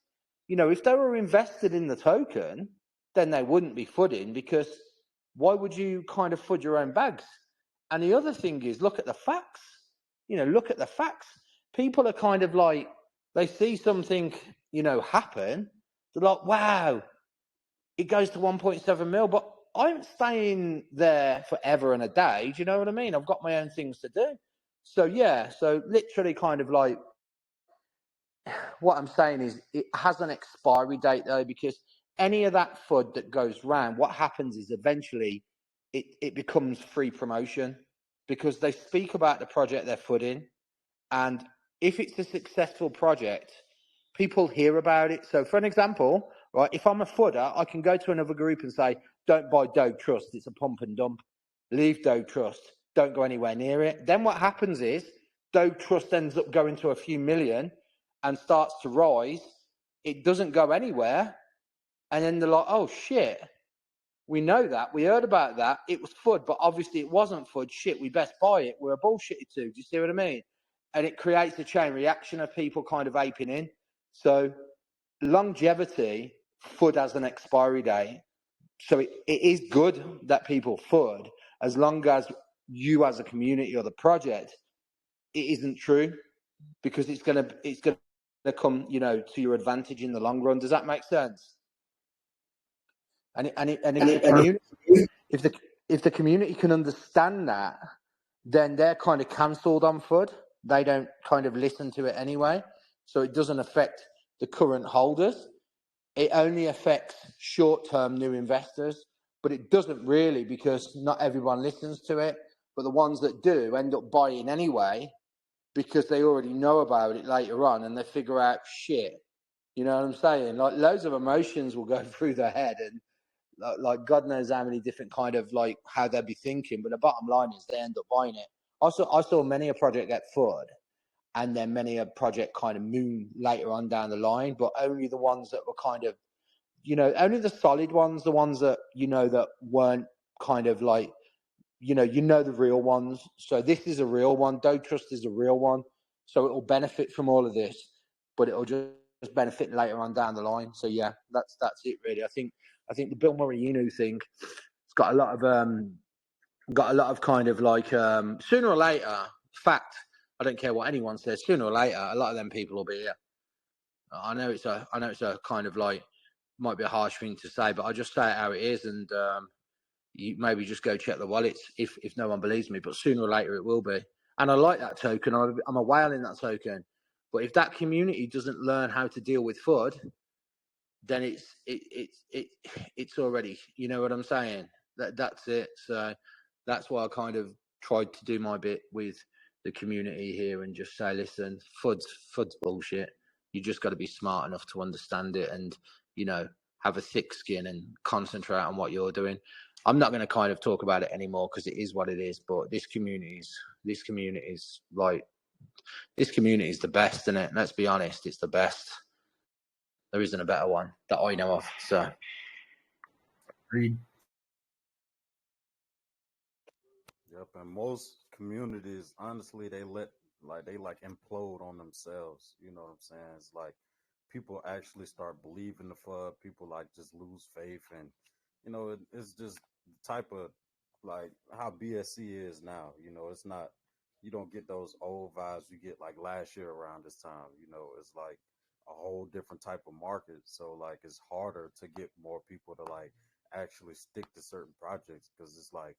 You know, if they were invested in the token, then they wouldn't be FUDing, because why would you kind of FUD your own bags? And the other thing is, look at the facts. You know, look at the facts. People are kind of like, They see something, happen. They're like, wow, it goes to 1.7 mil, but I'm staying there forever and a day. Do you know what I mean? I've got my own things to do. So, yeah, so literally kind of like what I'm saying is it has an expiry date, though, because any of that FUD that goes round, what happens is eventually it becomes free promotion because they speak about the project they're FUDing. And if it's a successful project, people hear about it. So for an example, right, if I'm a footer, I can go to another group and say, don't buy Dogetrust, it's a pump and dump. Leave Dogetrust, don't go anywhere near it. Then what happens is Dogetrust ends up going to a few million and starts to rise. It doesn't go anywhere. And then they're like, oh shit, we know that. We heard about that. It was FUD, but obviously it wasn't FUD. Shit, we best buy it. We're a bullshitty too. Do you see what I mean? And it creates a chain reaction of people kind of aping in. So longevity, FUD has an expiry date. So it is good that people FUD as long as you as a community or the project, it isn't true because it's gonna come, to your advantage in the long run. Does that make sense? And if the community can understand that, then they're kind of cancelled on FUD. They don't kind of listen to it anyway. So it doesn't affect the current holders. It only affects short-term new investors, but it doesn't really because not everyone listens to it. But the ones that do end up buying anyway because they already know about it later on and they figure out shit. You know what I'm saying? Like loads of emotions will go through their head and like God knows how many different kind of like how they'll be thinking, but the bottom line is they end up buying it. I saw many a project get FUD and then many a project kind of moon later on down the line, but only the ones that were kind of, only the solid ones, the ones that, that weren't kind of like, the real ones. So this is a real one. Dogetrust is a real one. So it will benefit from all of this, but it'll just benefit later on down the line. So yeah, that's it really. I think the Bill Murray thing, it's got a lot of kind of like sooner or later. Fact, I don't care what anyone says. Sooner or later, a lot of them people will be here. I know it's a kind of like might be a harsh thing to say, but I just say it how it is, and you maybe just go check the wallets if no one believes me. But sooner or later, it will be. And I like that token. I'm a whale in that token. But if that community doesn't learn how to deal with FUD, then it's already, you know what I'm saying? That's it. So that's why I kind of tried to do my bit with the community here and just say, listen, FUD's bullshit. You just got to be smart enough to understand it and, have a thick skin and concentrate on what you're doing. I'm not going to kind of talk about it anymore because it is what it is. But this community is the best, isn't it? Let's be honest, it's the best. There isn't a better one that I know of. So, agreed. Yep, and most communities, honestly, they implode on themselves. You know what I'm saying? It's like people actually start believing the FUD. People like just lose faith, and it's just the type of like how BSC is now. It's not. You don't get those old vibes you get like last year around this time. It's like a whole different type of market. So like it's harder to get more people to like actually stick to certain projects because it's like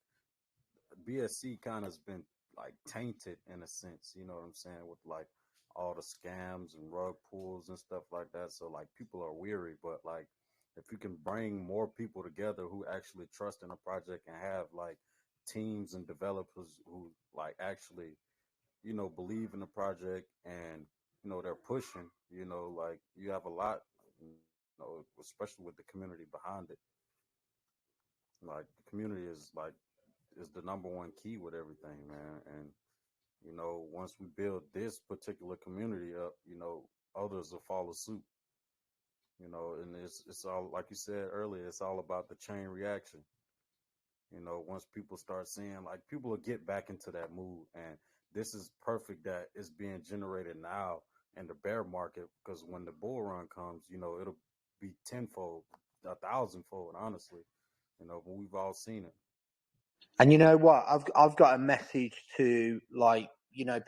BSC kind of has been like tainted in a sense, you know what I'm saying, with like all the scams and rug pulls and stuff like that. So like people are weary, but like if you can bring more people together who actually trust in a project and have like teams and developers who like actually, believe in the project and they're pushing, like you have a lot, especially with the community behind it. Like the community is the number one key with everything, man. And once we build this particular community up, others will follow suit. And it's all like you said earlier. It's all about the chain reaction. Once people start seeing, like, people will get back into that mood, and this is perfect that it's being generated now in the bear market because when the bull run comes, it'll be tenfold, 1,000-fold, honestly. But we've all seen it. And you know what? I've got a message to like,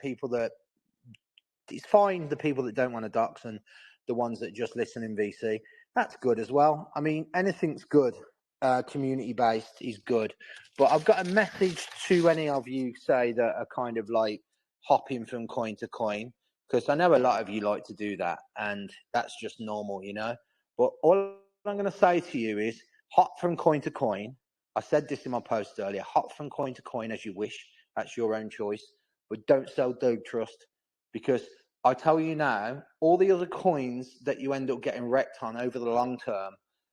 people that it's fine. The people that don't want to dox and the ones that just listen in VC, that's good as well. I mean, anything's good. Community based is good. But I've got a message to any of you say that are kind of like hopping from coin to coin, because I know a lot of you like to do that, and that's just normal, you know. But all I'm going to say to you is hop from coin to coin. I said this in my post earlier. Hop from coin to coin as you wish. That's your own choice. But don't sell Dogetrust, because I tell you now, all the other coins that you end up getting wrecked on over the long term,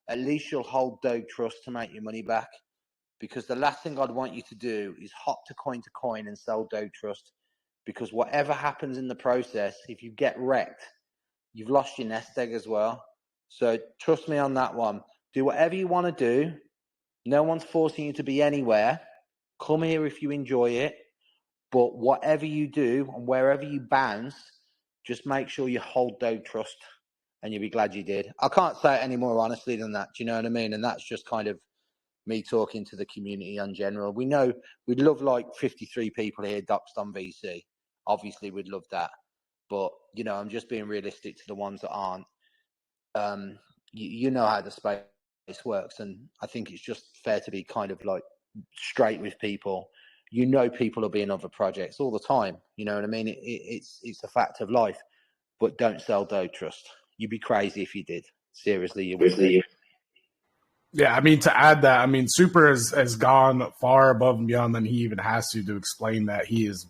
at least you'll hold Dogetrust to make your money back. Because the last thing I'd want you to do is hop to coin and sell Dogetrust. Because whatever happens in the process, if you get wrecked, you've lost your nest egg as well. So trust me on that one. Do whatever you want to do. No one's forcing you to be anywhere. Come here if you enjoy it. But whatever you do and wherever you bounce, just make sure you hold Dogetrust, and you'll be glad you did. I can't say it any more honestly than that. Do you know what I mean? And that's just kind of me talking to the community in general. We know we'd love like 53 people here doxed on VC. Obviously, we'd love that. But, you know, I'm just being realistic to the ones that aren't. You know how the space works. And I think it's just fair to be kind of like straight with people. You know, people will be in other projects all the time. You know what I mean? It's a fact of life. But don't sell Dogetrust. You'd be crazy if you did. Seriously, you would. Yeah, I mean, to add that, I mean, Super has gone far above and beyond than he even has to explain that he's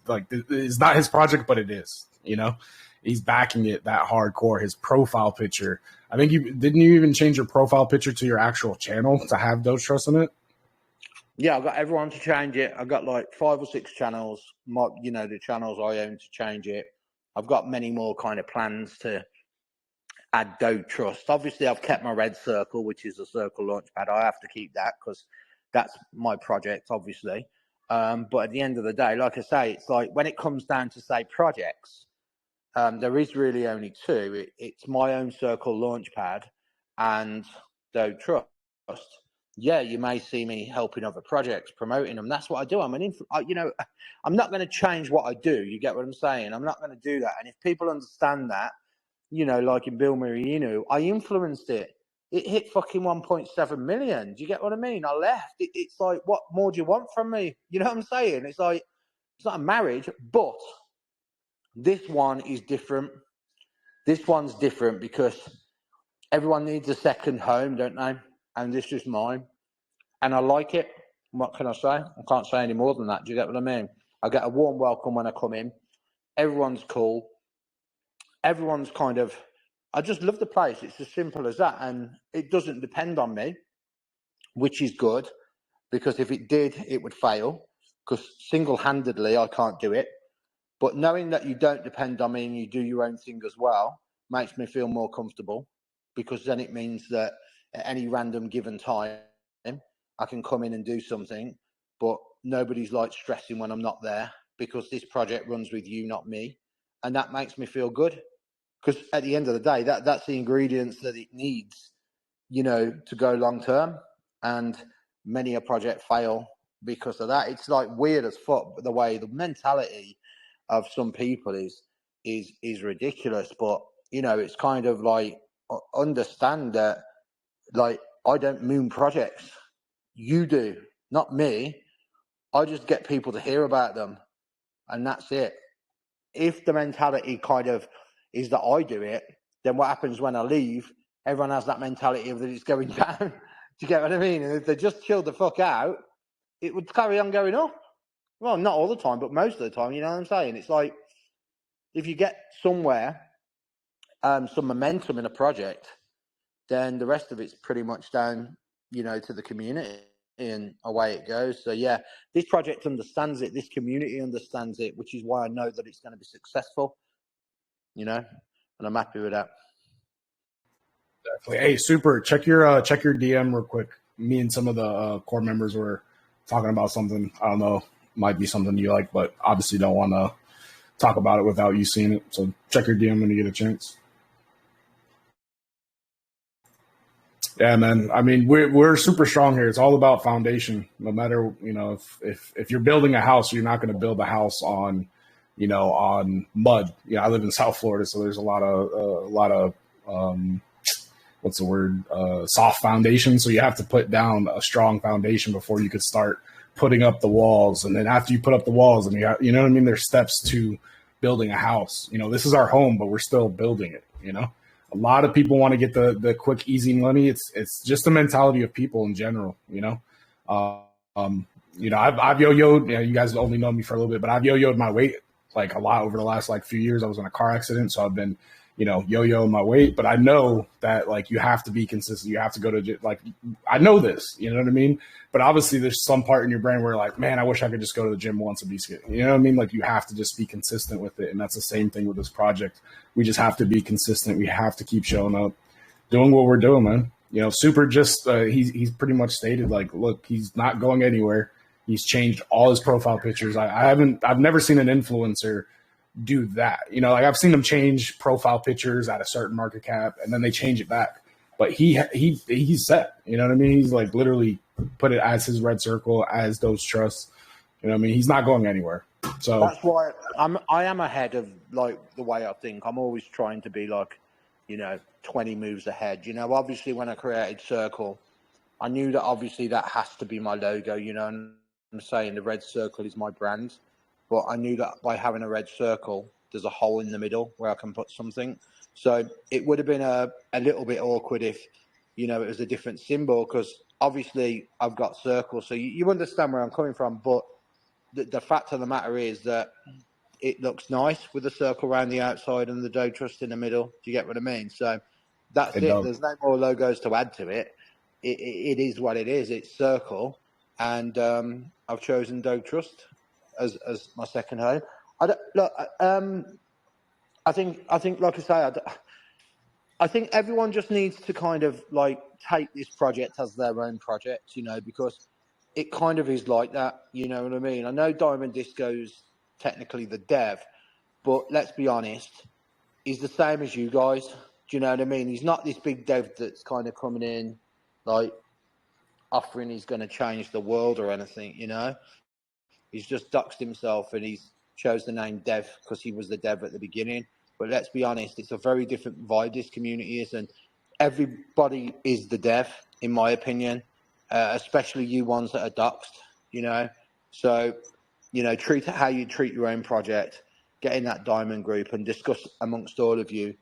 like, it's not his project, but it is, you know? He's backing it that hardcore. His profile picture, I think didn't you even change your profile picture to your actual channel to have Dogetrust in it? Yeah, I got everyone to change it. I got like 5 or 6 channels, the channels I own to change it. I've got many more kind of plans to add Dogetrust. Obviously, I've kept my red circle, which is a circle launchpad. I have to keep that because that's my project, obviously. But at the end of the day, like I say, it's like when it comes down to, say, projects, there is really only 2. It's my own circle launchpad and Dogetrust. Yeah, you may see me helping other projects, promoting them. That's what I do. I'm not going to change what I do. You get what I'm saying? I'm not going to do that. And if people understand that, you know, like in Bill Murray, I influenced it. It hit fucking 1.7 million. Do you get what I mean? I left. It's like, what more do you want from me? You know what I'm saying? It's like, it's not a marriage, but this one is different. This one's different because everyone needs a second home, don't they? And this is mine. And I like it. What can I say? I can't say any more than that. Do you get what I mean? I get a warm welcome when I come in. Everyone's cool. Everyone's kind of, I just love the place. It's as simple as that. And it doesn't depend on me, which is good, because if it did, it would fail, because single-handedly, I can't do it. But knowing that you don't depend on me and you do your own thing as well makes me feel more comfortable, because then it means that at any random given time, I can come in and do something, but nobody's like stressing when I'm not there, because this project runs with you, not me. And that makes me feel good, because at the end of the day, that's the ingredients that it needs, you know, to go long term. And many a project fail because of that. It's like weird as fuck, the way the mentality of some people is ridiculous. But, you know, it's kind of like, understand that, like, I don't moon projects. You do, not me. I just get people to hear about them, and that's it. If the mentality kind of is that I do it, then what happens when I leave? Everyone has that mentality of that it's going down. Do you get what I mean? And if they just chilled the fuck out, it would carry on going up. Well, not all the time, but most of the time, you know what I'm saying? It's like, if you get somewhere, some momentum in a project, then the rest of it's pretty much down, you know, to the community, and away it goes. So yeah, this project understands it. This community understands it, which is why I know that it's going to be successful, you know, and I'm happy with that. Definitely. Hey, Super, check your DM real quick. Me and some of the core members were talking about something. I don't know, might be something you like, but obviously don't want to talk about it without you seeing it. So check your DM when you get a chance. Yeah, man. I mean, we're super strong here. It's all about foundation. No matter, you know, if you're building a house, you're not going to build a house on on mud. I live in South Florida, so there's a lot of what's the word? Soft foundation. So you have to put down a strong foundation before you could start putting up the walls. And then after you put up the walls, and you know what I mean? There's steps to building a house. This is our home, but we're still building it. A lot of people want to get the quick, easy money. It's just the mentality of people in general. I've yo-yoed. You guys only know me for a little bit, but I've yo-yoed my weight like a lot over the last few years. I was in a car accident, so I've been yo-yoing my weight. But I know that you have to be consistent. You have to go to I know this. You know what I mean? But obviously, there's some part in your brain where man, I wish I could just go to the gym once and be skinny. You know what I mean? You have to just be consistent with it, and that's the same thing with this project. We just have to be consistent. We have to keep showing up, doing what we're doing, man. Super just he's pretty much stated look, he's not going anywhere. He's changed all his profile pictures. I've never seen an influencer do that. I've seen them change profile pictures at a certain market cap and then they change it back. But he's set. You know what I mean? He's literally put it as his red circle, as Dogetrust. You know what I mean? He's not going anywhere. So that's why I am ahead of the way I think. I'm always trying to be 20 moves ahead. Obviously when I created Circle, I knew that obviously that has to be my logo. And I'm saying the red circle is my brand, but I knew that by having a red circle, there's a hole in the middle where I can put something. So it would have been a little bit awkward if, it was a different symbol, because obviously I've got circles. So you understand where I'm coming from. But the fact of the matter is that it looks nice with the circle around the outside and the Dogetrust in the middle. Do you get what I mean? So that's it. There's no more logos to add to it. It is what it is. It's circle. And I've chosen Dogetrust as my second home. I think, like I say, I think everyone just needs to kind of take this project as their own project, because it kind of is like that. You know what I mean? I know Diamond Disco's technically the dev, but let's be honest, he's the same as you guys. Do you know what I mean? He's not this big dev that's kind of coming in offering he's going to change the world or anything. He's just doxed himself and he's chose the name dev because he was the dev at the beginning. But let's be honest, it's a very different vibe this community is, and everybody is the dev, in my opinion, especially you ones that are doxed. So treat it how you treat your own project, get in that diamond group and discuss amongst all of you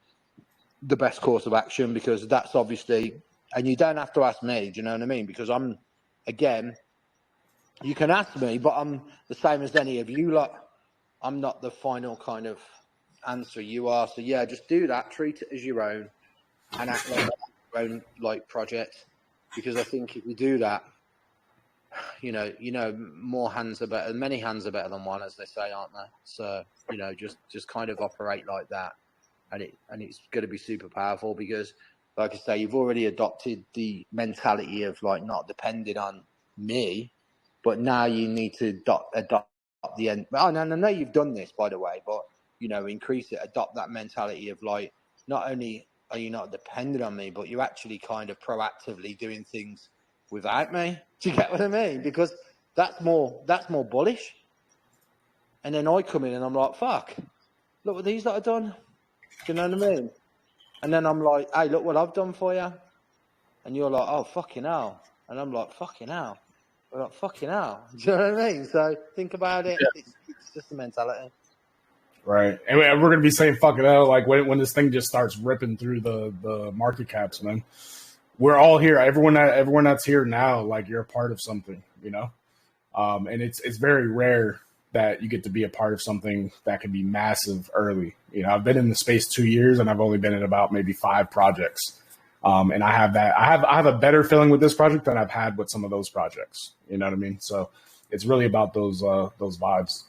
the best course of action, because that's obviously, and you don't have to ask me, do you know what I mean? Because you can ask me, but I'm the same as any of you lot. I'm not the final kind of answer you are. So yeah, just do that. Treat it as your own and act like your own project. Because I think if you do that, more hands are better. Many hands are better than one, as they say, aren't they? So just kind of operate like that, and it's going to be super powerful because, like I say, you've already adopted the mentality of not depending on me, but now you need to adopt the end. Oh, no, you've done this, by the way, but increase it, adopt that mentality of not only are you not dependent on me, but you're actually kind of proactively doing things without me. Do you get what I mean? Because that's more bullish. And then I come in and I'm like, fuck, look what these lot have done. Do you know what I mean? And then I'm like, hey, look what I've done for you. And you're like, oh, fucking hell. And I'm like, fucking hell. We're like, fucking hell. Do you know what I mean? So think about it. Yeah. It's just a mentality. Right. And we're going to be saying fucking hell when this thing just starts ripping through the market caps, man. We're all here. Everyone that's here now, you're a part of something, and it's very rare that you get to be a part of something that can be massive early. I've been in the space 2 years and I've only been in about maybe 5 projects. And I have that. I have a better feeling with this project than I've had with some of those projects. You know what I mean? So it's really about those vibes.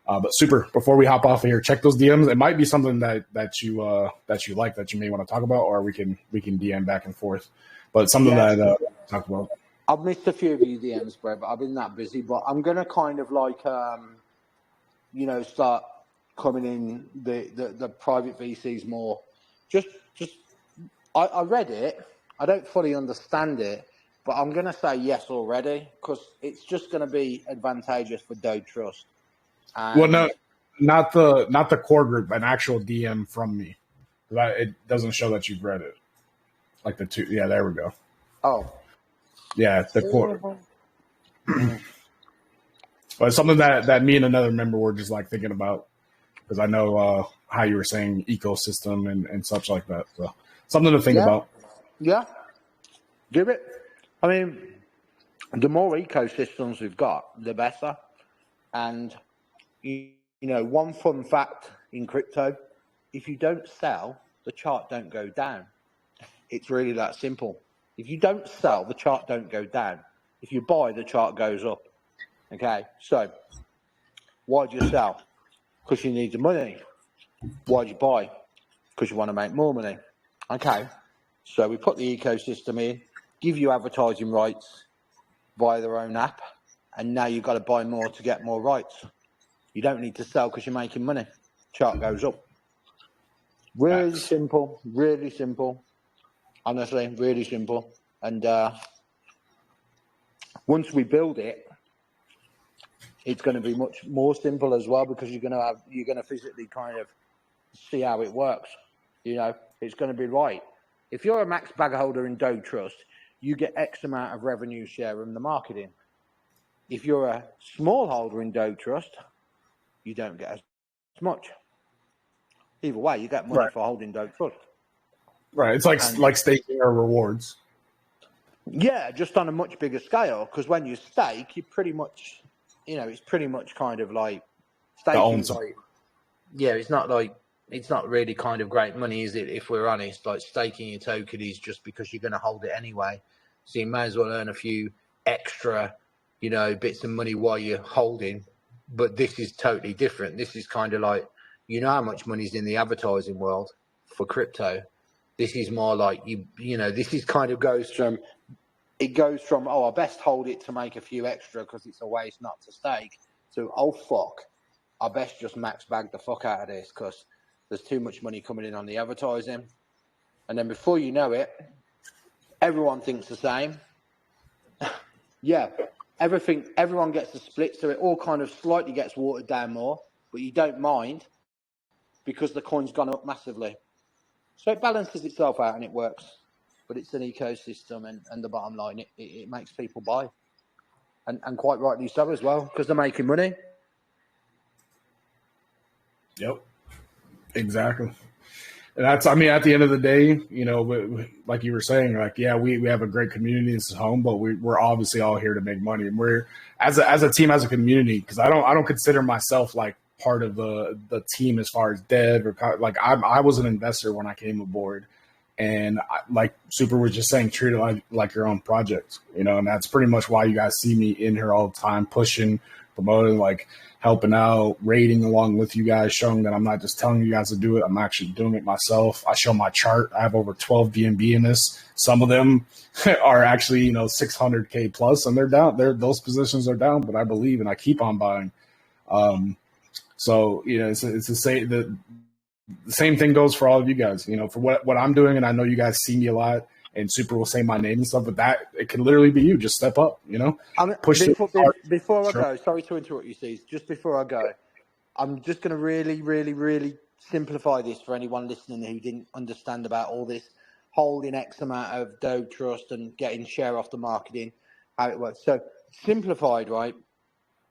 But super. Before we hop off of here, check those DMs. It might be something that you like that you may want to talk about, or we can DM back and forth. But something that talk about. I've missed a few of your DMs, bro, but I've been that busy. But I'm gonna kind of start coming in the private VCs more. I read it. I don't fully understand it, but I'm gonna say yes already because it's just gonna be advantageous for Dogetrust. Well, no, not the core group, an actual DM from me. It doesn't show that you've read it. Like the two, yeah, there we go. Oh, yeah, the core. But it's something that me and another member were just like thinking about, because I know how you were saying ecosystem and such like that. So something to think about. Yeah, give it. I mean, the more ecosystems we've got, the better. And you know, one fun fact in crypto: if you don't sell, the chart don't go down. It's really that simple. If you don't sell, the chart don't go down. If you buy, the chart goes up. Okay, so why do you sell? Because you need the money. Why do you buy? Because you want to make more money. Okay, so we put the ecosystem in, give you advertising rights via their own app, and now you've got to buy more to get more rights. You don't need to sell because you're making money. Chart goes up. Really simple, really simple. Honestly, really simple. And once we build it, it's going to be much more simple as well, because you're going to physically kind of see how it works. You know, it's going to be right. If you're a max bag holder in Dogetrust, you get X amount of revenue share in the marketing. If you're a small holder in Dogetrust, you don't get as much. Either way, you get money for holding Dogetrust. Right. It's like staking or rewards. Yeah, just on a much bigger scale, because when you stake, you pretty much, you know, it's pretty much kind of like staking. Like, yeah, it's not really kind of great money, is it? If we're honest, like staking your token is just because you're going to hold it anyway. So you may as well earn a few extra, you know, bits of money while you're holding. But this is totally different. This is kind of like, you know how much money is in the advertising world for crypto. This is more like, you know, this is kind of goes from, oh, I best hold it to make a few extra because it's a waste not to stake, to, oh, fuck, I best just max bag the fuck out of this because there's too much money coming in on the advertising. And then before you know it, everyone thinks the same. Yeah, everyone gets a split, so it all kind of slightly gets watered down more, but you don't mind because the coin's gone up massively. So it balances itself out and it works. But it's an ecosystem, and the bottom line, it makes people buy. And quite rightly so as well, because they're making money. Yep, exactly. And that's, I mean, at the end of the day, you know, like you were saying, like, yeah, we have a great community. This is home, but we're obviously all here to make money. And we're as a team, as a community, because I don't consider myself like part of the team as far as dev or like I was an investor when I came aboard, and like Super was just saying, treat it like your own project, you know. And that's pretty much why you guys see me in here all the time, pushing, promoting, like helping out, rating along with you guys, showing that I'm not just telling you guys to do it. I'm actually doing it myself. I show my chart. I have over 12 BNB in this. Some of them are actually, you know, 600K plus, and they're down. Those positions are down, but I believe and I keep on buying. So, you know, it's to say the same thing goes for all of you guys, you know, for what I'm doing. And I know you guys see me a lot, and Super will say my name and stuff, but that it can literally be you. Just step up, you know, push before I go, sorry to interrupt you, Ceez. Just before I go, I'm just going to really, really, really simplify this for anyone listening who didn't understand about all this holding X amount of Dogetrust and getting share off the marketing, how it works. So simplified, right?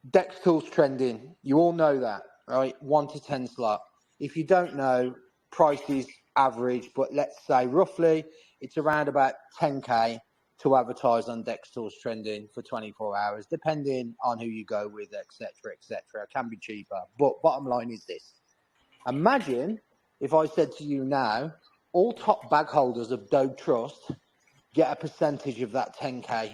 Dex tools trending. You all know that, right? 1 to 10 slot. If you don't know, price is average, but let's say roughly it's around about 10K to advertise on Dex tools trending for 24 hours, depending on who you go with, etc., etc. Can be cheaper, but bottom line is this. Imagine if I said to you now, all top bag holders of Dogetrust get a percentage of that 10K.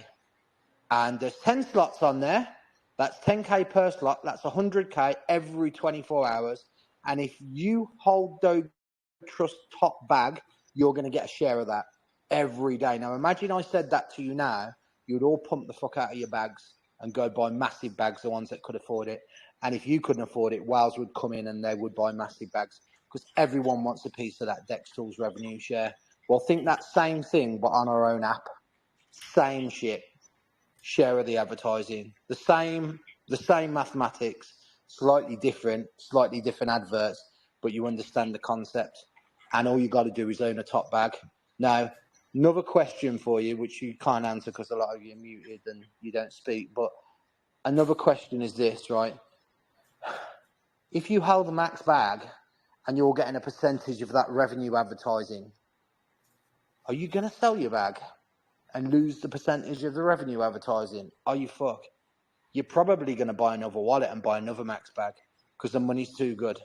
And there's 10 slots on there. That's 10K per slot. That's 100K every 24 hours. And if you hold Dogetrust top bag, you're going to get a share of that every day. Now, imagine I said that to you now. You'd all pump the fuck out of your bags and go buy massive bags, the ones that could afford it. And if you couldn't afford it, whales would come in and they would buy massive bags because everyone wants a piece of that Dex Tools revenue share. Well, think that same thing, but on our own app. Same shit. Share of the advertising. The same mathematics, slightly different adverts, but you understand the concept. And all you got to do is own a top bag. Now, another question for you, which you can't answer because a lot of you are muted and you don't speak. But another question is this, right? If you hold the max bag and you're getting a percentage of that revenue advertising, are you going to sell your bag and lose the percentage of the revenue advertising? Are you fuck? You're probably going to buy another wallet and buy another max bag because the money's too good.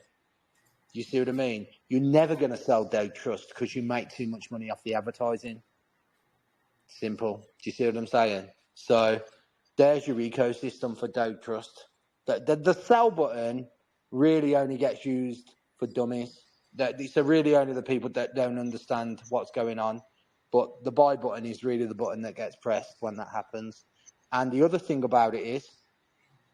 You see what I mean? You're never going to sell Dogetrust because you make too much money off the advertising. Simple. Do you see what I'm saying? So there's your ecosystem for Dogetrust. The sell button really only gets used for dummies. So really only the people that don't understand what's going on. But the buy button is really the button that gets pressed when that happens. And the other thing about it is,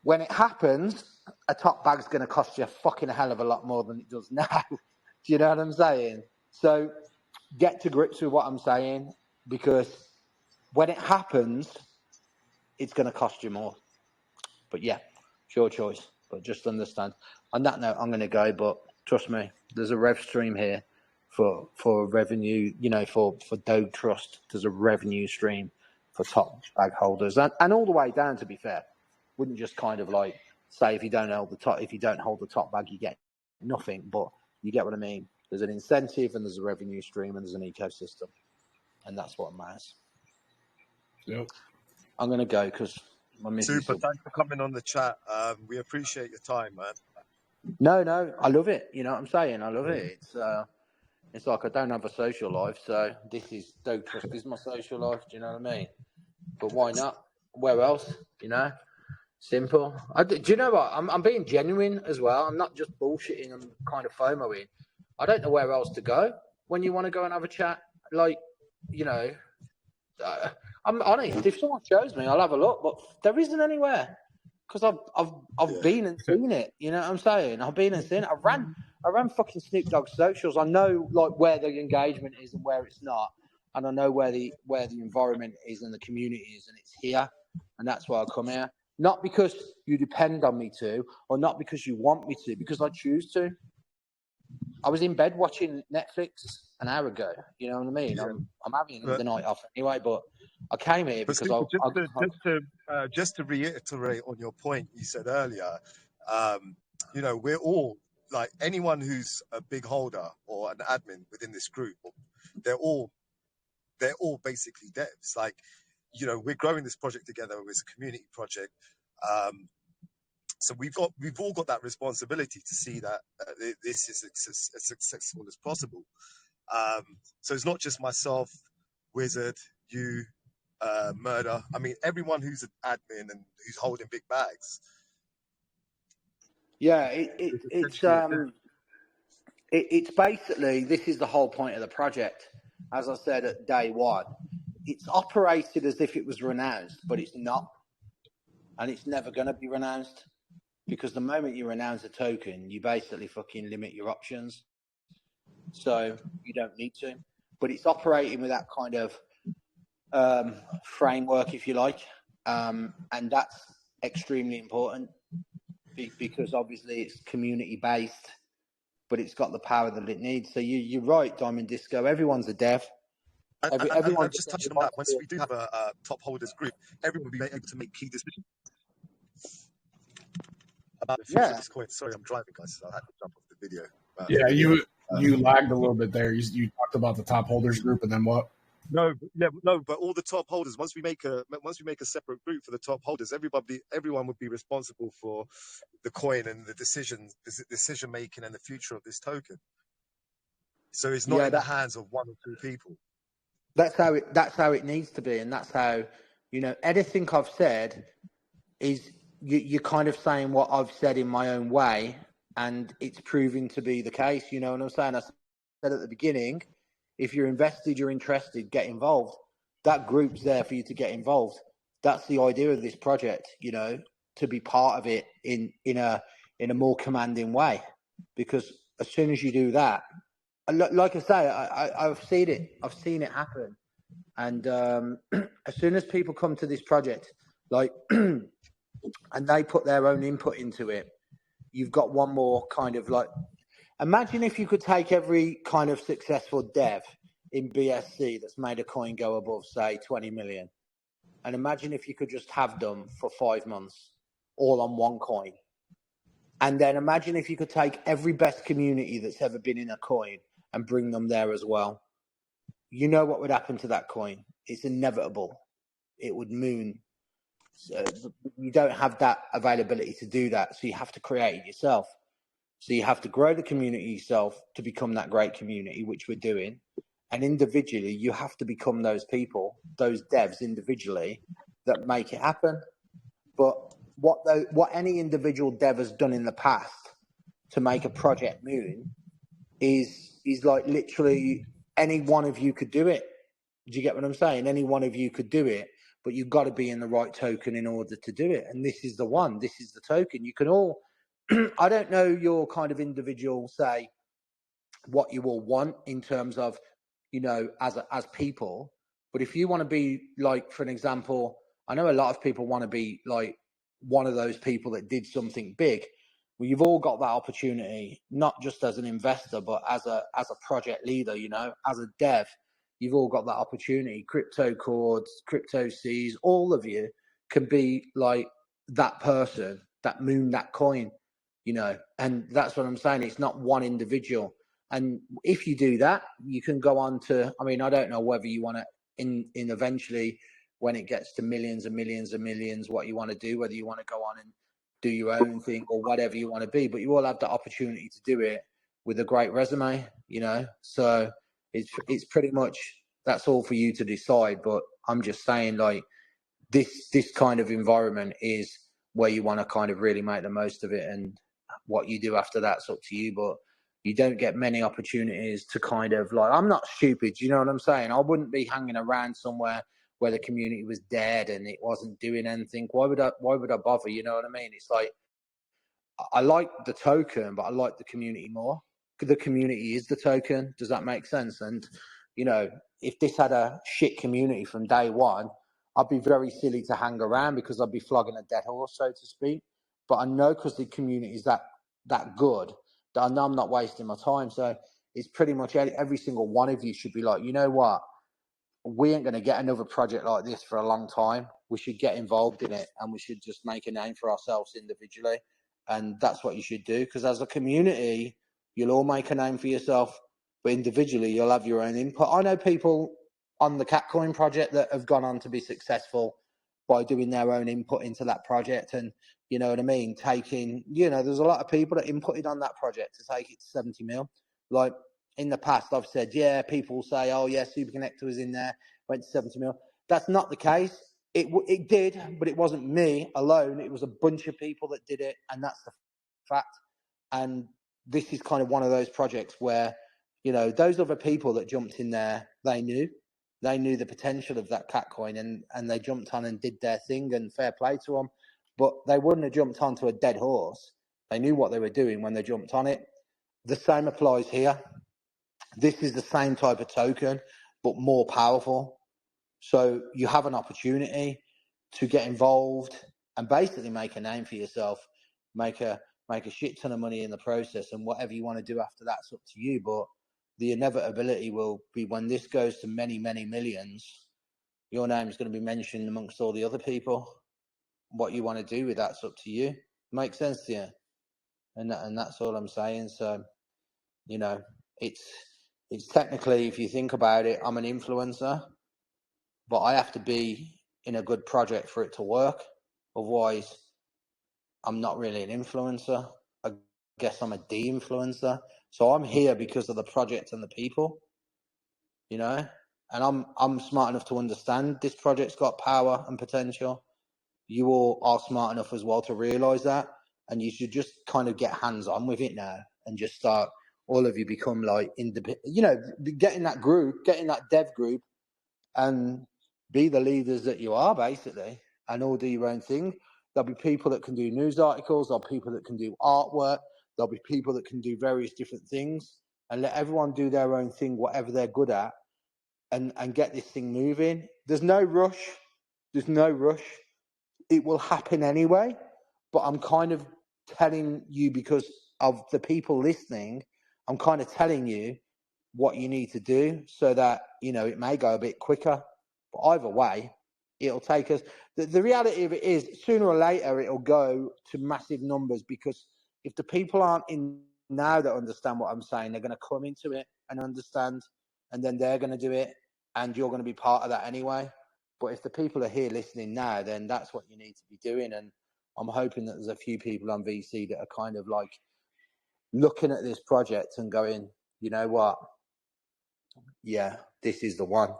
when it happens, a top bag's going to cost you a fucking hell of a lot more than it does now. Do you know what I'm saying? So get to grips with what I'm saying, because when it happens, it's going to cost you more. But yeah, it's your choice. But just understand. On that note, I'm going to go, but trust me, there's a rev stream here for revenue, for Dogetrust. There's a revenue stream for top bag holders, and all the way down, to be fair. Wouldn't just kind of like say if you don't hold the top bag, you get nothing, but you get what I mean. There's an incentive and there's a revenue stream and there's an ecosystem, and that's what matters. Yep. I'm going to go because my missus. Super. Thanks for coming on the chat. We appreciate your time, man. No, I love it. You know what I'm saying? I love it. It's like I don't have a social life, so Dogetrust is my social life. Do you know what I mean? But why not? Where else? Simple. Do you know what? I'm being genuine as well. I'm not just bullshitting and kind of FOMOing. I don't know where else to go when you want to go and have a chat. Like, I'm honest. If someone shows me, I'll have a look. But there isn't anywhere because I've been and seen it. You know what I'm saying? I've been and seen it. I ran fucking Snoop Dogg socials. I know like where the engagement is and where it's not, and I know where the environment is and the community is, and it's here, and that's why I come here. Not because you depend on me to, or not because you want me to, because I choose to. I was in bed watching Netflix an hour ago. You know what I mean? Yeah. I'm having the night off anyway, but I came here because just to reiterate on your point you said earlier, we're all like anyone who's a big holder or an admin within this group. They're all basically devs. Like, we're growing this project together. It's a community project. So we've all got that responsibility to see that this is as successful as possible. So it's not just myself, Wizard, you, Murder. I mean, everyone who's an admin and who's holding big bags. Yeah, it's basically, this is the whole point of the project. As I said at day one, it's operated as if it was renounced, but it's not. And it's never going to be renounced, because the moment you renounce a token, you basically fucking limit your options. So you don't need to. But it's operating with that kind of framework, if you like. And that's extremely important because obviously it's community-based, but it's got the power that it needs. So you're right, Diamond Disco. Everyone's a dev. Everyone's just touching on that. Once we do have a top holders group, everyone will be able to make key decisions about the future of this coin. Sorry, I'm driving, guys, so I had to jump off the video. You lagged a little bit there. You talked about the top holders group, and then what? No, but all the top holders. Once we make a separate group for the top holders, everyone would be responsible for the coin and the decision making and the future of this token. So it's not in the hands of one or two people. That's how it needs to be, and that's how anything I've said is you're kind of saying what I've said in my own way, and it's proving to be the case. You know what I'm saying? I said at the beginning, if you're invested, you're interested, get involved. That group's there for you to get involved. That's the idea of this project, to be part of it in a more commanding way. Because as soon as you do that, like I say, I've seen it. I've seen it happen. And as soon as people come to this project, and they put their own input into it, you've got one more kind of like, imagine if you could take every kind of successful dev in BSC that's made a coin go above, say, 20 million. And imagine if you could just have them for 5 months, all on one coin. And then imagine if you could take every best community that's ever been in a coin and bring them there as well. You know what would happen to that coin? It's inevitable. It would moon. So you don't have that availability to do that. So you have to create it yourself. So you have to grow the community yourself to become that great community, which we're doing. And individually, you have to become those people, those devs individually that make it happen. But what any individual dev has done in the past to make a project moon is like literally any one of you could do it. Do you get what I'm saying? Any one of you could do it, but you've got to be in the right token in order to do it. And this is the one. This is the token. You can all. I don't know your kind of individual, say, what you all want in terms of, you know, as people. But if you want to be like, for an example, I know a lot of people want to be like one of those people that did something big. Well, you've all got that opportunity, not just as an investor, but as a project leader, you know, as a dev, you've all got that opportunity. Crypto Chords, Crypto Ceez, all of you can be like that person that moon that coin, you know, and that's what I'm saying. It's not one individual. And if you do that, you can go on to, I mean, I don't know whether you want to in eventually when it gets to millions and millions and millions, what you want to do, whether you want to go on and do your own thing or whatever you want to be, but you all have the opportunity to do it with a great resume, you know? So it's pretty much, that's all for you to decide. But I'm just saying, like, this kind of environment is where you want to kind of really make the most of it, and what you do after that's up to you. But you don't get many opportunities to kind of like, I'm not stupid, you know what I'm saying? I wouldn't be hanging around somewhere where the community was dead and it wasn't doing anything. Why would I bother? You know what I mean? It's like, I like the token, but I like the community more. The community is the token. Does that make sense? And, you know, if this had a shit community from day one, I'd be very silly to hang around because I'd be flogging a dead horse, so to speak. But I know because the community is that good that I know I'm not wasting my time. So it's pretty much every single one of you should be like, you know what? We ain't going to get another project like this for a long time. We should get involved in it, and we should just make a name for ourselves individually. And that's what you should do, because as a community, you'll all make a name for yourself, but individually, you'll have your own input. I know people on the Catcoin project that have gone on to be successful by doing their own input into that project. And you know what I mean? Taking, you know, there's a lot of people that inputted on that project to take it to 70 mil. Like, in the past, I've said, yeah, people say, oh, yeah, Super Connector was in there, went to 70 mil. That's not the case. It did, but it wasn't me alone. It was a bunch of people that did it, and that's the fact. And this is kind of one of those projects where, you know, those other people that jumped in there, they knew the potential of that Catcoin, and they jumped on and did their thing, and fair play to them. But they wouldn't have jumped onto a dead horse. They knew what they were doing when they jumped on it. The same applies here. This is the same type of token, but more powerful. So you have an opportunity to get involved and basically make a name for yourself, make a shit ton of money in the process, and whatever you want to do after that's up to you. But the inevitability will be when this goes to many, many millions, your name is going to be mentioned amongst all the other people. What you want to do with that's up to you. Makes sense to you? And that's all I'm saying. So, you know, it's technically, if you think about it, I'm an influencer, but I have to be in a good project for it to work. Otherwise, I'm not really an influencer. I guess I'm a de-influencer. So I'm here because of the project and the people, you know, and I'm smart enough to understand this project's got power and potential. You all are smart enough as well to realize that, and you should just kind of get hands on with it now and just start. All of you become like independent, you know, get in that group, get in that dev group, and be the leaders that you are, basically, and all do your own thing. There'll be people that can do news articles. There'll be people that can do artwork. There'll be people that can do various different things, and let everyone do their own thing, whatever they're good at, and get this thing moving. There's no rush. There's no rush. It will happen anyway, but I'm kind of telling you because of the people listening. I'm kind of telling you what you need to do so that, you know, it may go a bit quicker. But either way, it'll take us. The reality of it is, sooner or later, it'll go to massive numbers, because if the people aren't in now that understand what I'm saying, they're going to come into it and understand, and then they're going to do it, and you're going to be part of that anyway. But if the people are here listening now, then that's what you need to be doing. And I'm hoping that there's a few people on VC that are kind of like looking at this project and going, you know what? Yeah, this is the one.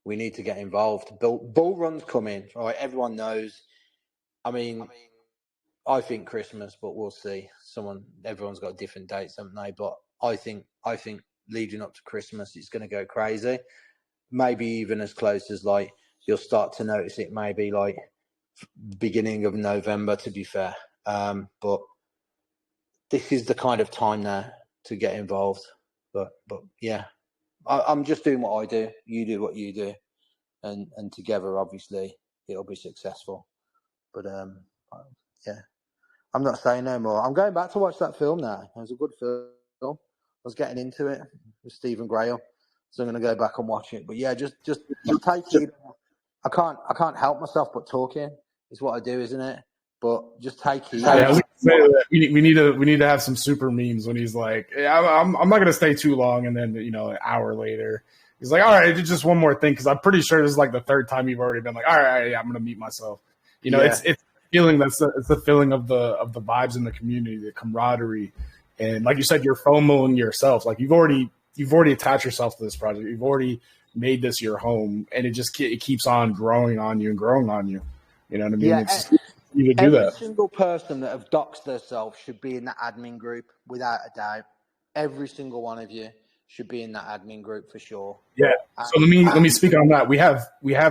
We need to get involved. Bull run's coming, right? Everyone knows. I mean, I think Christmas, but we'll see. Everyone's got different dates, haven't they? But I think leading up to Christmas, it's going to go crazy. Maybe even as close as like you'll start to notice it. Maybe like beginning of November, to be fair. But this is the kind of time now to get involved. But yeah, I'm just doing what I do. You do what you do, and together, obviously, it'll be successful. But yeah, I'm not saying no more. I'm going back to watch that film now. It was a good film. I was getting into it with Stephen Graham, so I'm going to go back and watch it. But yeah, just take it. I can't help myself but talking. It's what I do, isn't it? But just take it. Yeah, I was gonna say that we need to have some super memes when he's like, yeah, I'm not gonna stay too long, and then, you know, an hour later he's like, all right, just one more thing, because I'm pretty sure this is like the third time you've already been like, all right, yeah, I'm gonna mute myself. You know, it's feeling it's the feeling of the vibes in the community, the camaraderie, and like you said, you're FOMOing yourself. Like you've already attached yourself to this project. You've already made this your home, and it keeps on growing on you and growing on you. You know what I mean? Yeah. You would do Every that. single person that have doxed themselves should be in that admin group, without a doubt. Every single one of you should be in that admin group for sure. Yeah. So let me speak on that. We have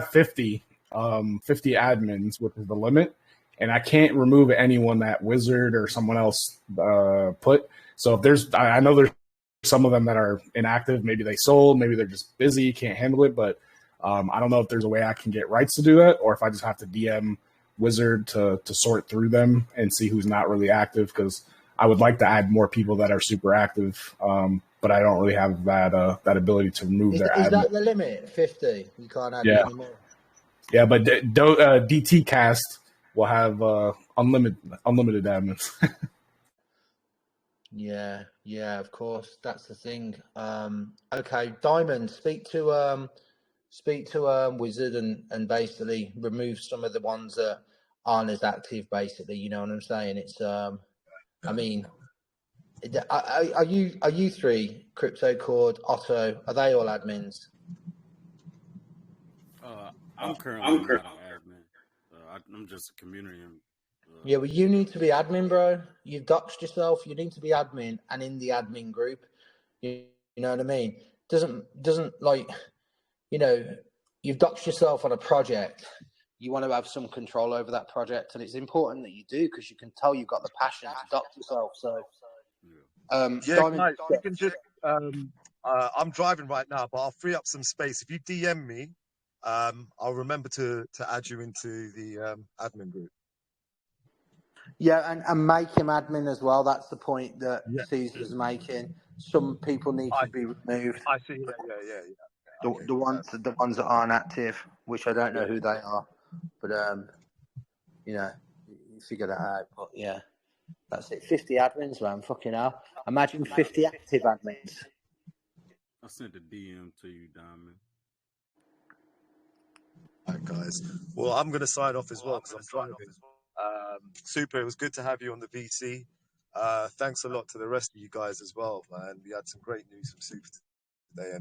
50 admins, which is the limit, and I can't remove anyone that Wizard or someone else put. So if I know there's some of them that are inactive. Maybe they sold. Maybe they're just busy, can't handle it. But I don't know if there's a way I can get rights to do that, or if I just have to DM Wizard to sort through them and see who's not really active, because I would like to add more people that are super active, but I don't really have that ability to remove their admin. Is that the limit? 50? You can't add any more? Yeah, but DT Cast will have unlimited admins. Yeah, of course. That's the thing. Okay, Diamond, speak to Wizard and basically remove some of the ones that aren't as active. Basically, you know what I'm saying? It's I mean, are you three, Crypto Cord, Otto? Are they all admins? I'm currently not an admin. I'm just a community. Yeah, well, you need to be admin, bro. You've doxed yourself. You need to be admin and in the admin group. You know what I mean? Doesn't like, you know, you've doxed yourself on a project. You want to have some control over that project, and it's important that you do, because you can tell you've got the passion to dox yourself. So, Diamond, guys, you can just. I'm driving right now, but I'll free up some space. If you DM me, I'll remember to add you into the admin group. Yeah, and make him admin as well. That's the point that Ceez was making. Some people need to be removed. I see. Yeah. Okay, The ones that aren't active, which I don't know who they are, but you know, you figure that out. But yeah, that's it. 50 admins, man. Fucking hell. Imagine 50 active admins. I sent a DM to you, Diamond. All right, guys. Well, I'm going to sign off as well because I'm driving. Super. It was good to have you on the VC. Thanks a lot to the rest of you guys as well, man. We had some great news from Super today,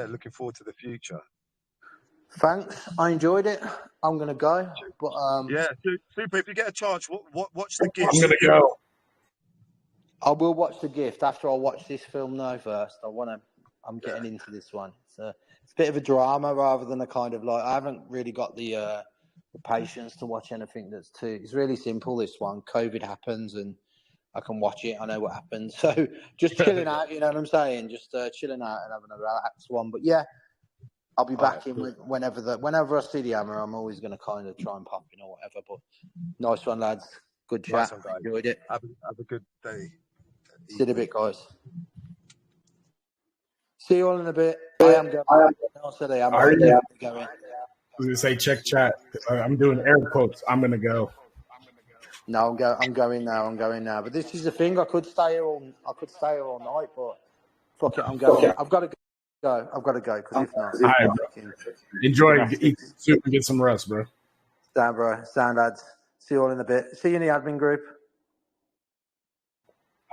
and looking forward to the future. Thanks. I enjoyed it. I'm gonna go, but Super. If you get a chance, watch the gift. I'm gonna go. I will watch the gift after I watch this film. No, first I'm getting into this one. It's a bit of a drama rather than a kind of like. I haven't really got the patience to watch anything that's too. It's really simple. This one, COVID happens and I can watch it. I know what happens. So just chilling out. You know what I'm saying? Just chilling out and having a relaxed one. But yeah, I'll be back in whenever I see the hammer. I'm always going to kind of try and pop in or whatever. But nice one, lads. Good Nice chat. one, guys. Enjoyed it. Have a good day. See you in a bit, guys. See you all in a bit. I am going. I said I am. Are you? Going. I was gonna say check chat. I'm doing air quotes. I'm gonna go. No, I'm going now. I'm going now. But this is the thing. I could stay here all night, but fuck it. I'm going. I've got to go. I've got to go because if not, All right, bro. Enjoy. Eat soup and get some rest, bro. Sound, bro. Sound, lads. See you all in a bit. See you in the admin group.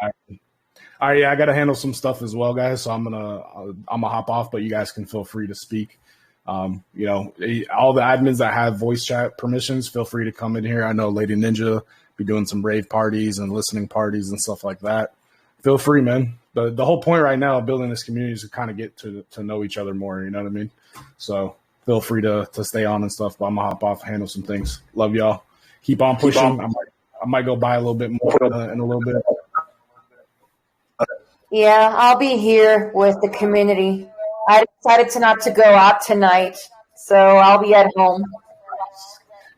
All right, yeah, I got to handle some stuff as well, guys. So I'm gonna hop off, but you guys can feel free to speak. You know, all the admins that have voice chat permissions, feel free to come in here. I know Lady Ninja be doing some rave parties and listening parties and stuff like that. Feel free, man. The whole point right now of building this community is to kind of get to know each other more. You know what I mean? So feel free to stay on and stuff. But I'm gonna hop off, handle some things. Love y'all. Keep on pushing. I might go buy a little bit more in a little bit. Yeah, I'll be here with the community. I decided not to go out tonight, so I'll be at home.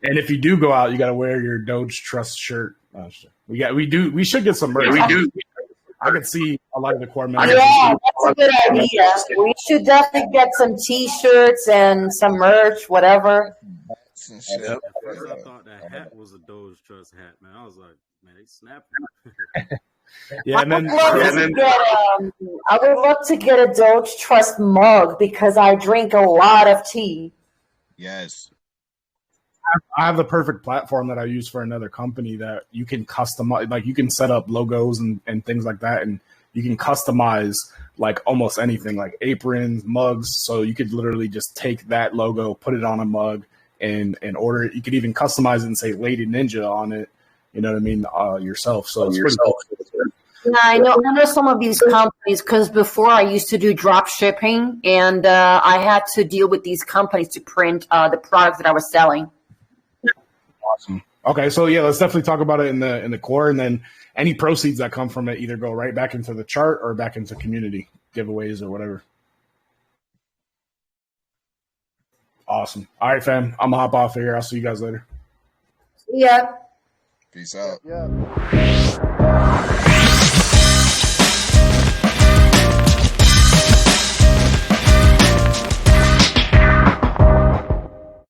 And if you do go out, you got to wear your Dogetrust shirt. We should get some merch. I could see a lot of the core members. Yeah, that's a good idea. We should definitely get some T-shirts and some merch, whatever. At first, I thought that hat was a Dogetrust hat, man. I was like, man, they snapping. Yeah, and then I would love to get a Dogetrust mug because I drink a lot of tea. Yes. I have the perfect platform that I use for another company that you can customize, like you can set up logos and things like that, and you can customize like almost anything, like aprons, mugs. So you could literally just take that logo, put it on a mug, and order it. You could even customize it and say Lady Ninja on it. You know what I mean? Yourself. So it's pretty cool. Yeah, I know some of these companies because before I used to do drop shipping, and I had to deal with these companies to print the products that I was selling. Awesome. Okay, so yeah, let's definitely talk about it in the core, and then any proceeds that come from it either go right back into the chart or back into community giveaways or whatever. Awesome. All right, fam. I'm gonna hop off here. I'll see you guys later. Yeah. Peace out. Yeah.